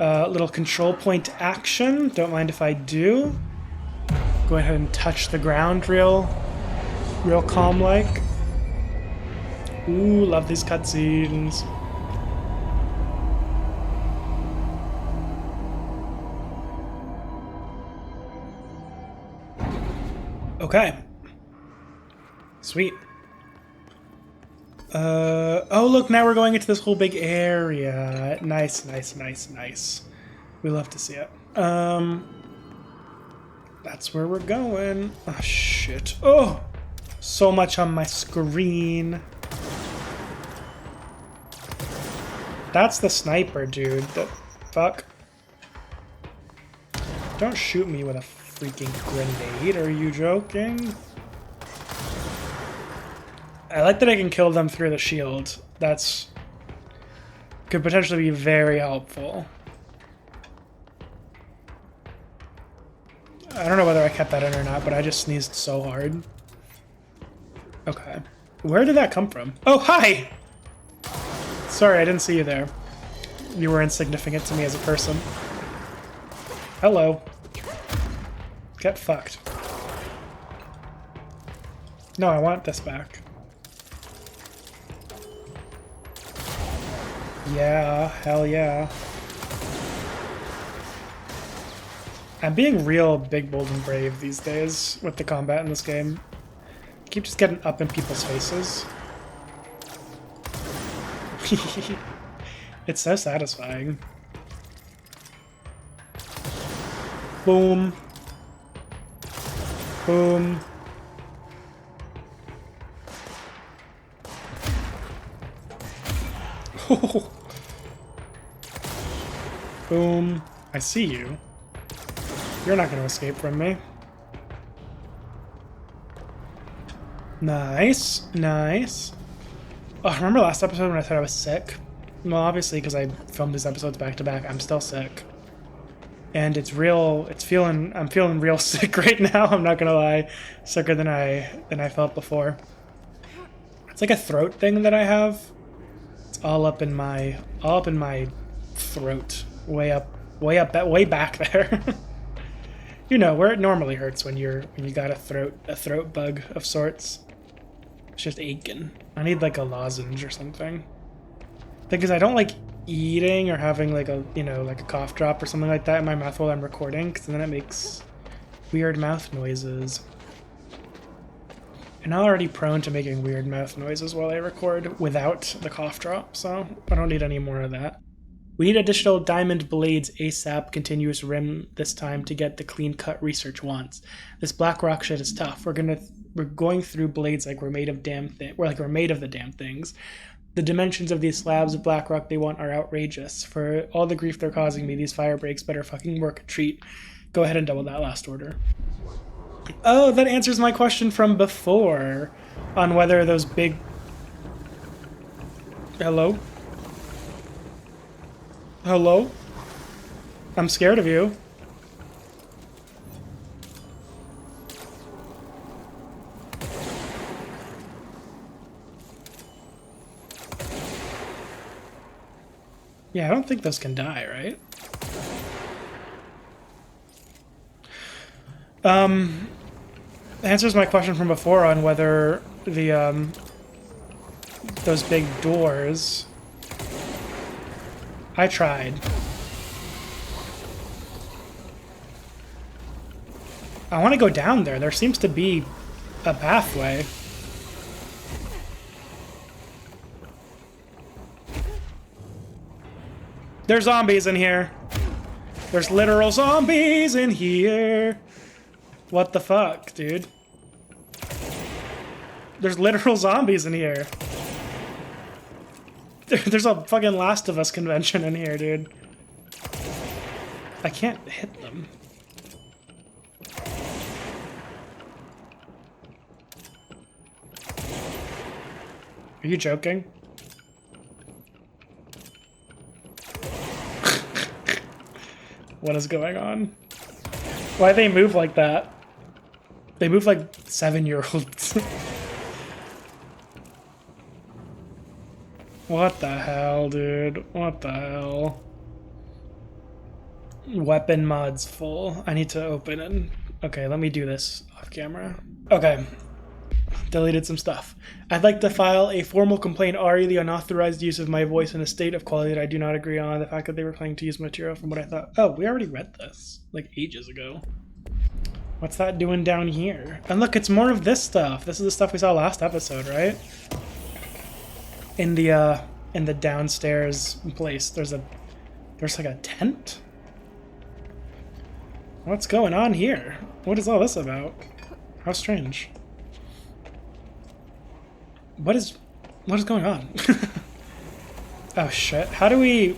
Little control point action. Don't mind if I do. Go ahead and touch the ground real calm-like. Ooh, love these cutscenes. Okay. Sweet. Oh look, now we're going into this whole big area. Nice, nice, nice, nice. We love to see it. That's where we're going. Oh shit. Oh! So much on my screen. That's the sniper, dude. The fuck? Don't shoot me with a freaking grenade. Are you joking? I like that I can kill them through the shield. That's... could potentially be very helpful. I don't know whether I kept that in or not, but I just sneezed so hard. Okay. Where did that come from? Oh, hi! Sorry, I didn't see you there. You were insignificant to me as a person. Hello. Get fucked. No, I want this back. Yeah, hell yeah. I'm being real big, bold, and brave these days with the combat in this game. I keep just getting up in people's faces. It's so satisfying. Boom. Boom. Boom. I see you. You're not going to escape from me. Nice. Nice. Oh, remember last episode when I said I was sick? Well, obviously, because I filmed these episodes back to back, I'm still sick. And I'm feeling real sick right now, I'm not gonna lie. Sicker than I felt before. It's like a throat thing that I have. It's all up in my throat. Way back there. You know, where it normally hurts when you got a throat bug of sorts. It's just aching. I need like a lozenge or something. Because I don't like eating or having like a, you know, like a cough drop or something like that in my mouth while I'm recording, because then it makes weird mouth noises. And I'm already prone to making weird mouth noises while I record without the cough drop, so I don't need any more of that. We need additional diamond blades ASAP, continuous rim this time to get the clean cut research wants. This black rock shit is tough. We're going through blades like we're made of we're made of the damn things. The dimensions of these slabs of black rock they want are outrageous. For all the grief they're causing me, these fire breaks better fucking work a treat. Go ahead and double that last order. Oh, that answers my question from before on whether those big... Hello? Hello? I'm scared of you. Yeah, I don't think those can die, right? Answers my question from before on whether the, those big doors... I tried. I want to go down there. There seems to be a pathway. There's zombies in here. There's literal zombies in here. What the fuck, dude? There's literal zombies in here. There's a fucking Last of Us convention in here, dude. I can't hit them. Are you joking? What is going on? Why do they move like that? They move like 7-year-olds. What the hell, dude? What the hell? Weapon mods full. I need to open it. Okay, let me do this off camera. Okay. Deleted some stuff. I'd like to file a formal complaint re the unauthorized use of my voice in a state of quality that I do not agree on. The fact that they were planning to use material from what I thought. Oh, we already read this like ages ago. What's that doing down here? And look, it's more of this stuff. This is the stuff we saw last episode, right? In the downstairs place, there's like a tent. What's going on here? What is all this about? How strange. What is going on? Oh shit! How do we?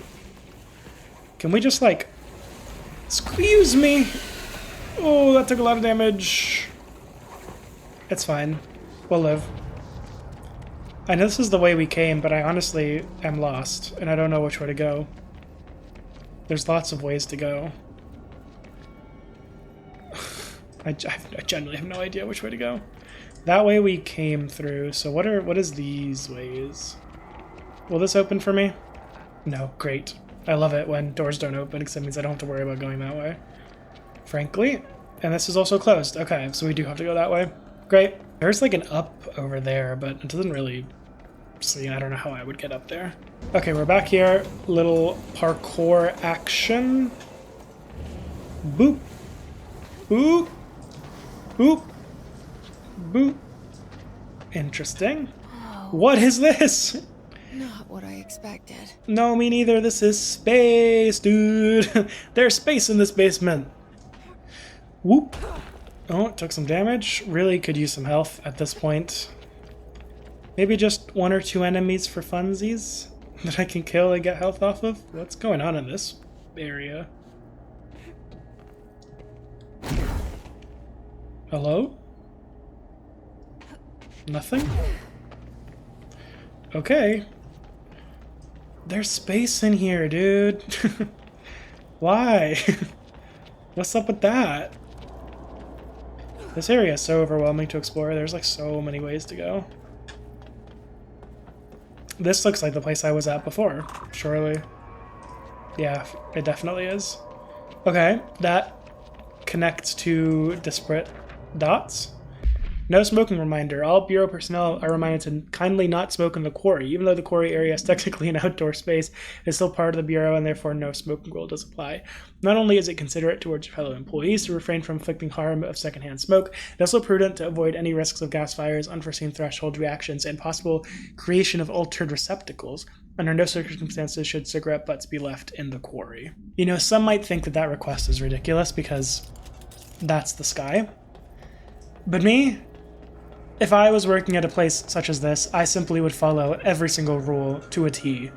Can we just like? Excuse me. Oh, that took a lot of damage. It's fine. We'll live. I know this is the way we came, but I honestly am lost, and I don't know which way to go. There's lots of ways to go. I genuinely have no idea which way to go. That way we came through, so what is these ways? Will this open for me? No, great. I love it when doors don't open, because it means I don't have to worry about going that way. Frankly. And this is also closed. Okay, so we do have to go that way. Great. There's like an up over there, but it doesn't really see. I don't know how I would get up there. Okay, we're back here. Little parkour action. Boop. Boop. Boop. Boop. Interesting. Oh, What is this? not what I expected. No, me neither. This is space, dude. There's space in this basement. Whoop. Oh, it took some damage. Really could use some health at this point. Maybe just 1 or 2 enemies for funsies that I can kill and get health off of. What's going on in this area? Hello? Nothing? Okay. There's space in here, dude. Why? What's up with that? This area is so overwhelming to explore. There's like so many ways to go. This looks like the place I was at before, surely. Yeah, it definitely is. Okay, that connects to disparate dots. No smoking reminder. All Bureau personnel are reminded to kindly not smoke in the quarry. Even though the quarry area is technically an outdoor space, it's still part of the Bureau and therefore no smoking rule does apply. Not only is it considerate towards your fellow employees to refrain from inflicting harm of secondhand smoke, it's also prudent to avoid any risks of gas fires, unforeseen threshold reactions, and possible creation of altered receptacles. Under no circumstances should cigarette butts be left in the quarry. You know, some might think that that request is ridiculous because that's the sky. But me, if I was working at a place such as this, I simply would follow every single rule to a T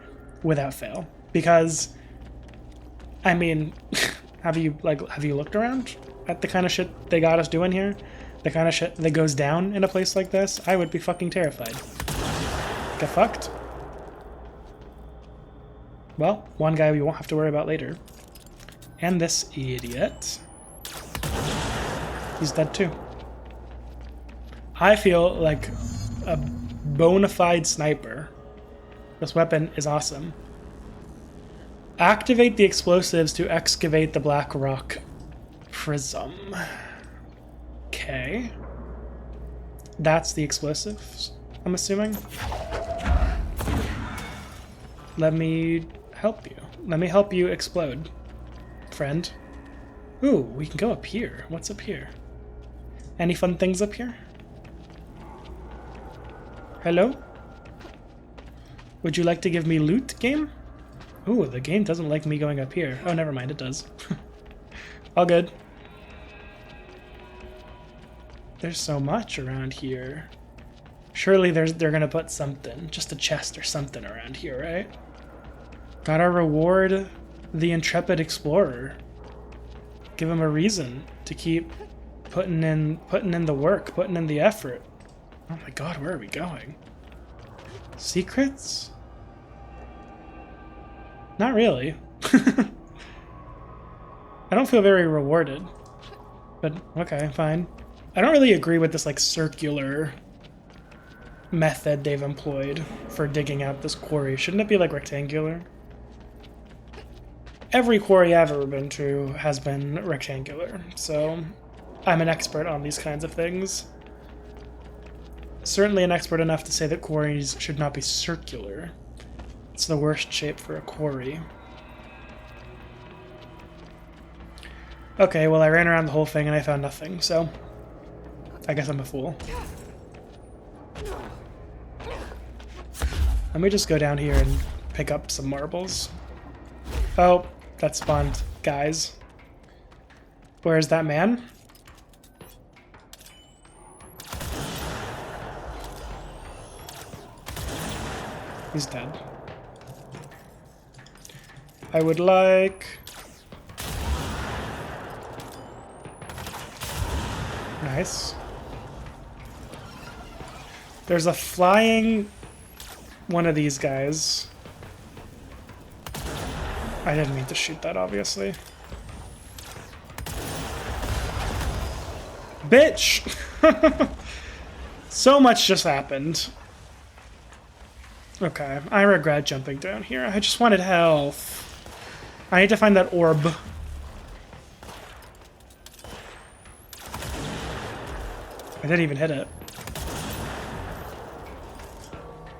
without fail. Because, I mean, have you looked around at the kind of shit they got us doing here? The kind of shit that goes down in a place like this? I would be fucking terrified. Get fucked? Well, one guy we won't have to worry about later. And this idiot. He's dead too. I feel like a bona fide sniper. This weapon is awesome. Activate the explosives to excavate the black rock prism. Okay. That's the explosives, I'm assuming. Let me help you. Let me help you explode, friend. Ooh, we can go up here. What's up here? Any fun things up here? Hello? Would you like to give me loot, game? Ooh, the game doesn't like me going up here. Oh, never mind, it does. All good. There's so much around here. Surely they're gonna put something, just a chest or something around here, right? Gotta reward the intrepid explorer. Give him a reason to keep putting in the work, putting in the effort. Oh my god, where are we going? Secrets? Not really. I don't feel very rewarded. But okay, fine. I don't really agree with this like circular method they've employed for digging out this quarry. Shouldn't it be like rectangular? Every quarry I've ever been to has been rectangular, so I'm an expert on these kinds of things. Certainly an expert enough to say that quarries should not be circular. It's the worst shape for a quarry. Okay, well I ran around the whole thing and I found nothing, so I guess I'm a fool. Let me just go down here and pick up some marbles. Oh, that spawned guys. Where's that man? He's dead. I would like... Nice. There's a flying one of these guys. I didn't mean to shoot that, obviously. Bitch! So much just happened. Okay, I regret jumping down here. I just wanted health. I need to find that orb. I didn't even hit it.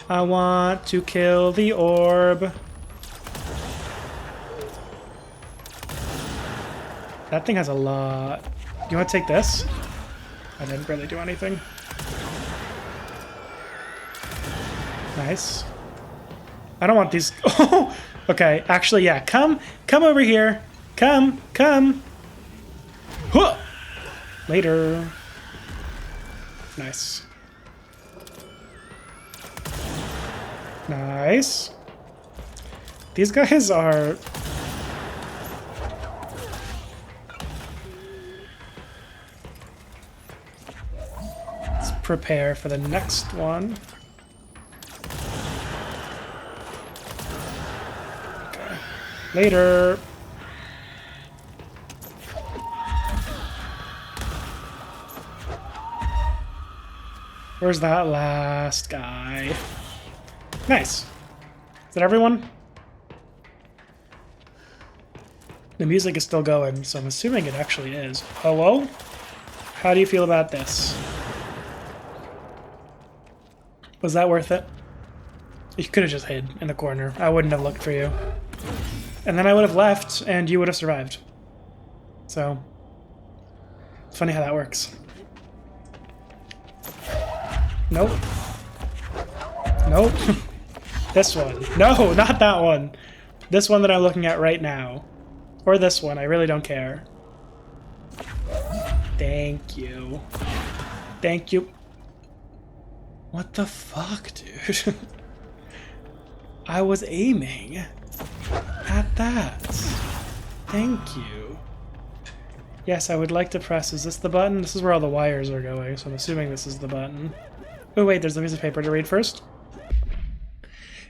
I want to kill the orb. That thing has a lot. You want to take this? I didn't really do anything. Nice. I don't want these. Oh, okay. Actually, yeah. Come over here. Come. Huh! Later. Nice. Nice. These guys are... Let's prepare for the next one. Later. Where's that last guy? Nice. Is that everyone? The music is still going, so I'm assuming it actually is. Hello? How do you feel about this? Was that worth it? You could have just hid in the corner. I wouldn't have looked for you. And then I would have left, and you would have survived. So, it's funny how that works. Nope. Nope. This one. No, not that one. This one that I'm looking at right now. Or this one. I really don't care. Thank you. Thank you. What the fuck, dude? I was aiming at that. Thank you. Yes, I would like to press. Is this the button? This is where all the wires are going, so I'm assuming this is the button. Oh wait, there's a piece of paper to read first.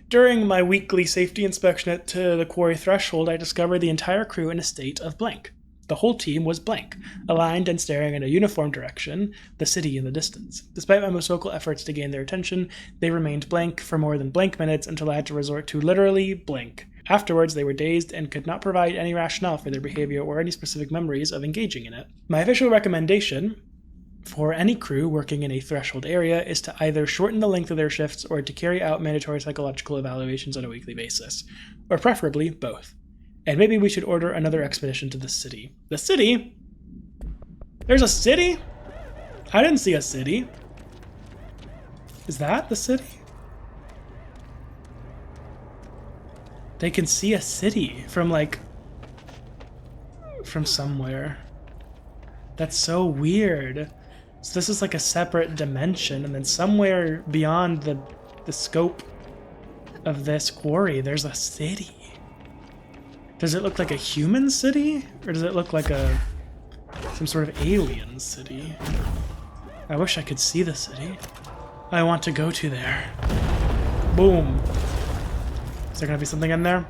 During my weekly safety inspection to the quarry threshold, I discovered the entire crew in a state of blank. The whole team was blank, aligned and staring in a uniform direction, the city in the distance. Despite my most vocal efforts to gain their attention, they remained blank for more than blank minutes until I had to resort to literally blank. Afterwards, they were dazed and could not provide any rationale for their behavior or any specific memories of engaging in it. My official recommendation for any crew working in a threshold area is to either shorten the length of their shifts or to carry out mandatory psychological evaluations on a weekly basis, or preferably both. And maybe we should order another expedition to the city. The city? There's a city? I didn't see a city. Is that the city? They can see a city from from somewhere. That's so weird. So this is like a separate dimension, and then somewhere beyond the scope of this quarry, there's a city. Does it look like a human city? Or does it look like some sort of alien city? I wish I could see the city. I want to go to there. Boom. Is there gonna be something in there?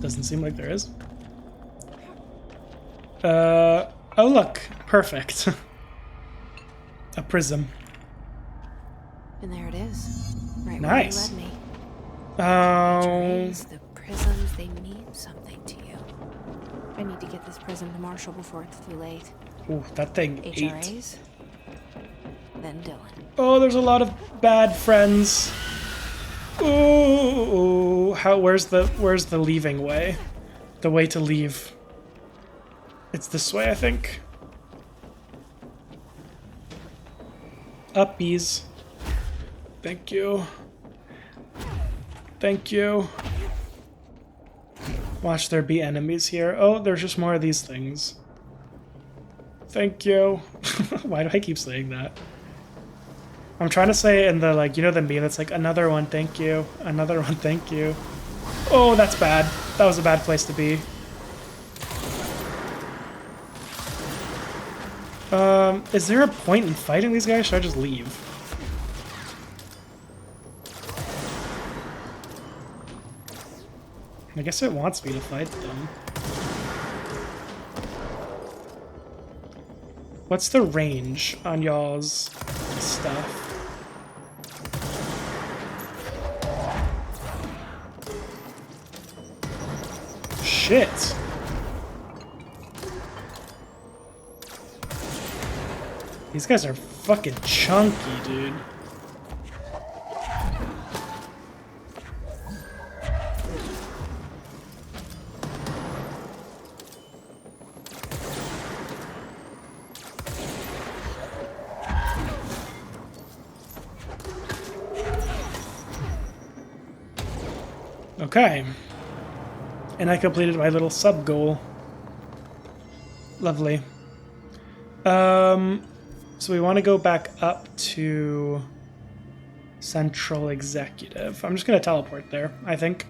Doesn't seem like there is. Oh look, perfect. A prism. And there it is. Right Nice. where you led me. Oh, The prisms, they mean something to you. I need to get this prism to Marshall before it's too late. ooh, that thing ate. HRAs, then Dylan. Oh, there's a lot of bad friends. Ooh, where's the leaving way? The way to leave. It's this way, I think. Uppies. Thank you. Thank you. Watch there be enemies here. Oh, there's just more of these things. Thank you. Why do I keep saying that? I'm trying to say in the, like, you know the meme that's like, another one, thank you. Another one, thank you. Oh, that's bad. That was a bad place to be. Is there a point in fighting these guys? Should I just leave? I guess it wants me to fight them. What's the range on y'all's stuff? Shit! These guys are fucking chunky, dude. Okay. And I completed my little sub goal. Lovely. So we want to go back up to Central Executive. I'm just going to teleport there, I think.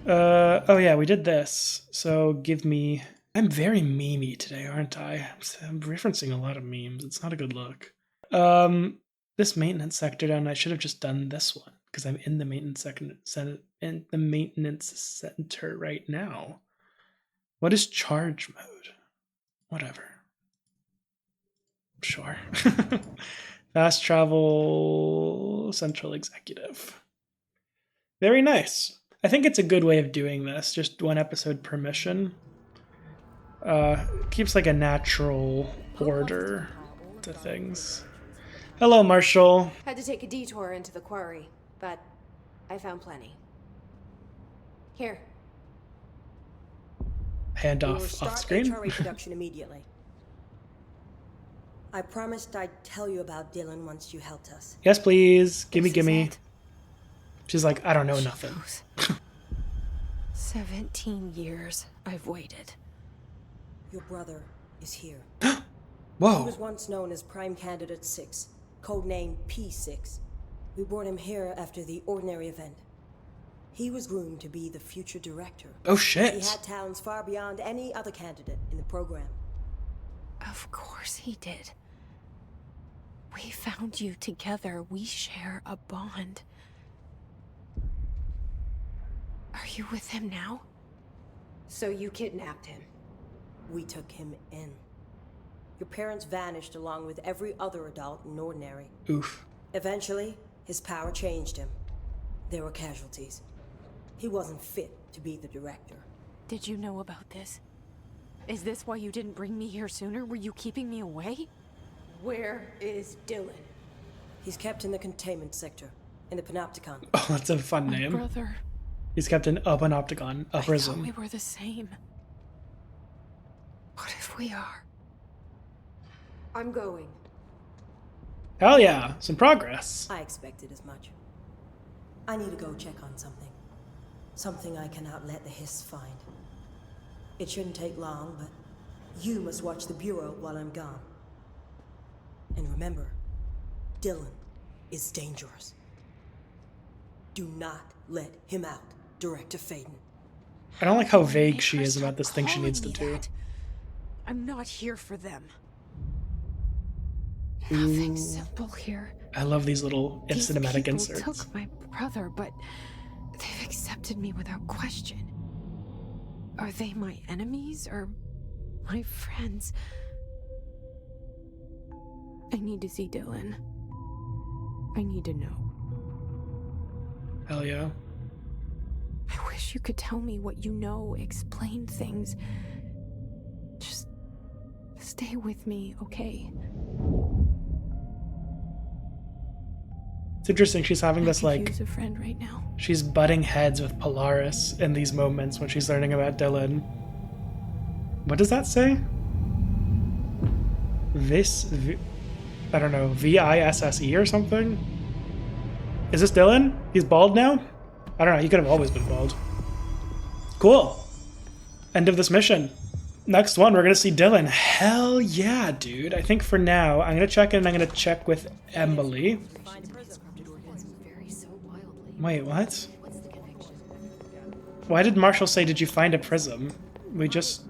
Oh yeah, we did this. So give me... I'm very memey today, aren't I? I'm referencing a lot of memes. It's not a good look. This maintenance sector down, I should have just done this one. because I'm in the maintenance center right now. What is charge mode? Whatever. Sure. Fast travel central executive. Very nice. I think it's a good way of doing this. Just one episode per mission. Keeps like a natural order to things. Hello, Marshall. Had to take a detour into the quarry, but I found plenty. Here. Hand We will off start screen. HRA production immediately. I promised I'd tell you about Dylan once you helped us. Yes, please. Gimme, This is gimme. it. She's like, I don't know She nothing. knows. 17 years I've waited. Your brother is here. He Whoa. was once known as Prime Candidate 6, codename P6. We brought him here after the ordinary event. He was groomed to be the future director. Oh, He shit. had talents far beyond any other candidate in the program. Of course he did. We found you together. We share a bond. Are you with him now? So you kidnapped him. We took him in. Your parents vanished along with every other adult in Ordinary. Oof. Eventually, his power changed him. There were casualties. He wasn't fit to be the director. Did you know about this? Is this why you didn't bring me here sooner? Were you keeping me away? Where is Dylan? He's kept in the containment sector, in the Panopticon. Oh, that's a fun My name. brother. He's kept in a panopticon, a I thought prism. we were the same. What if we are? I'm going. Hell yeah, some progress. I expected as much. I need to go check on something. Something I cannot let the Hiss find. It shouldn't take long, but you must watch the Bureau while I'm gone. And remember, Dylan is dangerous. Do not let him out, Director Faden. I don't like how vague Make she her is stop about this thing she calling needs to me do. that. I'm not here for them. Nothing simple here. I love these little These cinematic people inserts. took my brother, but they've accepted me without question. Are they my enemies or my friends? I need to see Dylan. I need to know. Hell yeah. I wish you could tell me what you know, explain things. Just stay with me, okay? It's interesting, she's having this I could like, use a friend right now. she's butting heads with Polaris in these moments when she's learning about Dylan. What does that say? I don't know, VISSE or something? Is this Dylan? He's bald now? I don't know, he could have always been bald. Cool. End of this mission. Next one, we're gonna see Dylan. Hell yeah, dude. I think for now, I'm gonna check in and I'm gonna check with Emily. Wait, what? Why did Marshall say, did you find a prism? We just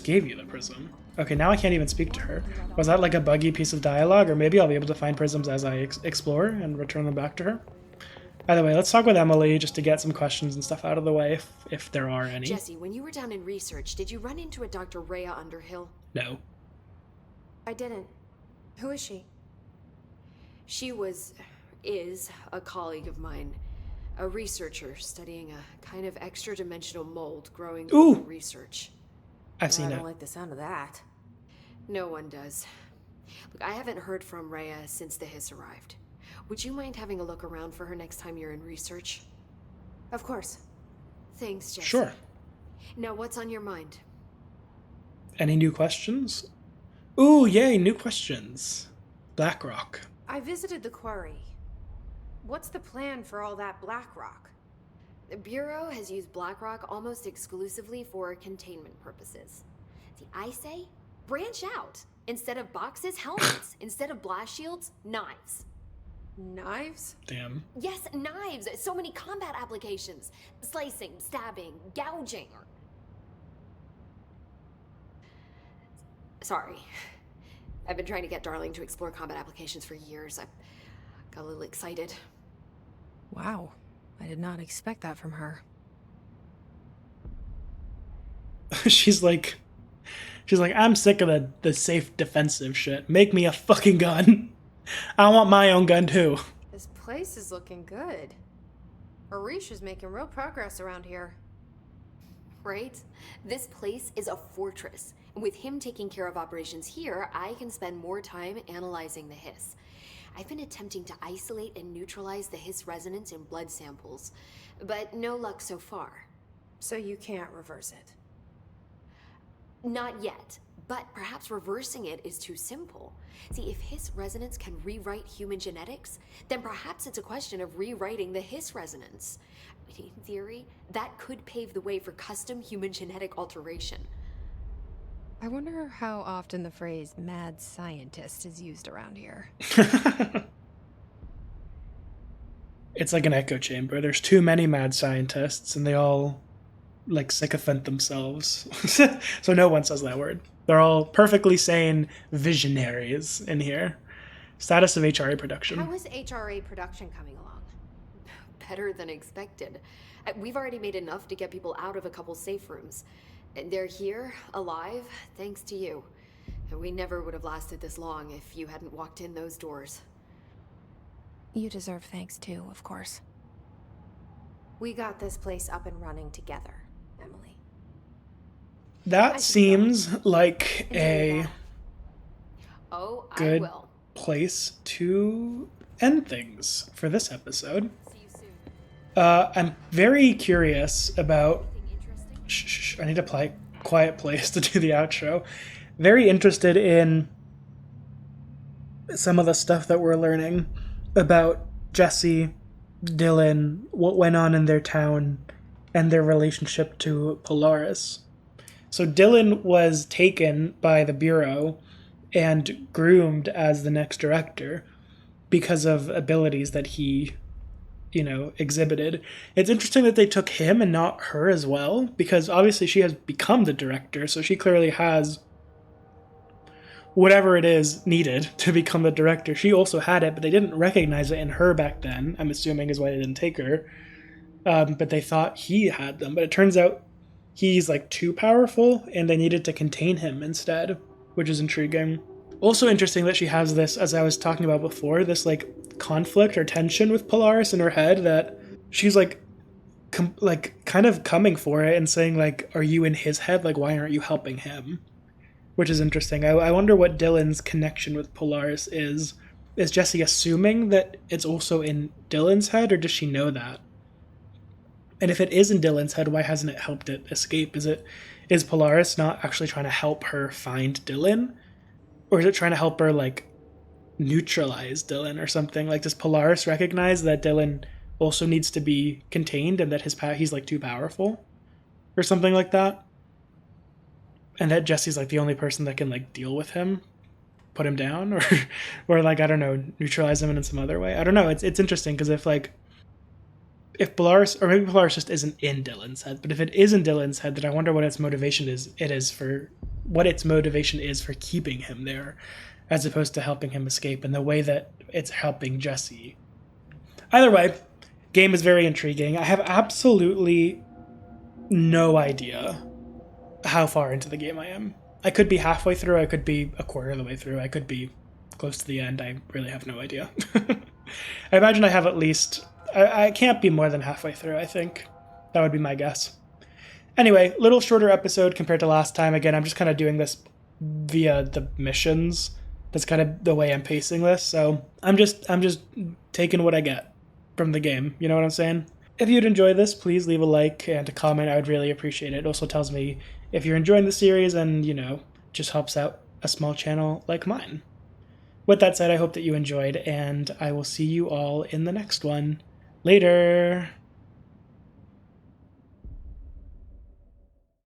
gave you the prism. Okay, now I can't even speak to her. Was that like a buggy piece of dialogue? Or maybe I'll be able to find prisms as I explore and return them back to her. Either way, let's talk with Emily just to get some questions and stuff out of the way, if there are any. Jesse, when you were down in research, did you run into a Dr. Rhea Underhill? No. I didn't. Who is she? She is a colleague of mine. A researcher studying a kind of extra-dimensional mold growing Ooh! through research. I've seen I it. don't like the sound of that. No one does. Look, I haven't heard from Rhea since the Hiss arrived. Would you mind having a look around for her next time you're in research? Of course. Thanks, Jesse. Sure. Now, what's on your mind? Any new questions? Ooh, yay, new questions. Blackrock. I visited the quarry. What's the plan for all that black rock? The Bureau has used Blackrock almost exclusively for containment purposes. See, I say, branch out. Instead of boxes, helmets. Instead of blast shields, knives. Knives? Damn. Yes, knives! So many combat applications. Slicing, stabbing, gouging. Sorry. I've been trying to get Darling to explore combat applications for years. I got a little excited. Wow, I did not expect that from her. she's like, I'm sick of the safe defensive shit. Make me a fucking gun. I want my own gun too. This place is looking good. Arish is making real progress around here. Right? This place is a fortress. And with him taking care of operations here, I can spend more time analyzing the hiss. I've been attempting to isolate and neutralize the hiss resonance in blood samples, but no luck so far. So you can't reverse it. Not yet, but perhaps reversing it is too simple. See, if hiss resonance can rewrite human genetics, then perhaps it's a question of rewriting the hiss resonance. In theory, that could pave the way for custom human genetic alteration. I wonder how often the phrase mad scientist is used around here. It's like an echo chamber. There's too many mad scientists, and they all like sycophant themselves. So no one says that word. They're all perfectly sane visionaries in here. Status of HRA production. How is HRA production coming along? Better than expected. We've already made enough to get people out of a couple safe rooms. And they're here, alive, thanks to you. And we never would have lasted this long if you hadn't walked in those doors. You deserve thanks too, of course. We got this place up and running together, Emily. That seems like a Oh, I good will. place to end things for this episode. See you soon. I'm very curious about. Anything interesting? I need to play quiet place to do the outro. Very interested in some of the stuff that we're learning about Jesse, Dylan, what went on in their town, and their relationship to Polaris. So Dylan was taken by the Bureau and groomed as the next director because of abilities that he, exhibited. It's interesting that they took him and not her as well, because obviously she has become the director, so she clearly has whatever it is needed to become the director. She also had it, but they didn't recognize it in her back then, I'm assuming is why they didn't take her. But they thought he had them. But it turns out he's like too powerful, and they needed to contain him instead, which is intriguing. Also interesting that she has this, as I was talking about before, this like conflict or tension with Polaris in her head, that she's like kind of coming for it and saying like, are you in his head? Like, why aren't you helping him? Which is interesting. I wonder what Dylan's connection with Polaris is. Is Jessie assuming that it's also in Dylan's head, or does she know that? And if it is in Dylan's head, why hasn't it helped it escape? Is Polaris not actually trying to help her find Dylan? Or is it trying to help her, like, neutralize Dylan or something? Like, does Polaris recognize that Dylan also needs to be contained and that he's, like, too powerful? Or something like that? And that Jesse's, like, the only person that can, like, deal with him? Put him down? Or like, I don't know, neutralize him in some other way? I don't know. It's interesting, because if Polaris, or maybe Polaris just isn't in Dylan's head, but if it is in Dylan's head, then I wonder what its motivation is for keeping him there, as opposed to helping him escape in the way that it's helping Jesse. Either way, game is very intriguing. I have absolutely no idea how far into the game I am. I could be halfway through, I could be a quarter of the way through, I could be close to the end. I really have no idea. I imagine I have at least... I can't be more than halfway through, I think. That would be my guess. Anyway, little shorter episode compared to last time. Again, I'm just kind of doing this via the missions. That's kind of the way I'm pacing this. So I'm just taking what I get from the game. You know what I'm saying? If you'd enjoy this, please leave a like and a comment. I would really appreciate it. It also tells me if you're enjoying the series, and, just helps out a small channel like mine. With that said, I hope that you enjoyed, and I will see you all in the next one. Later!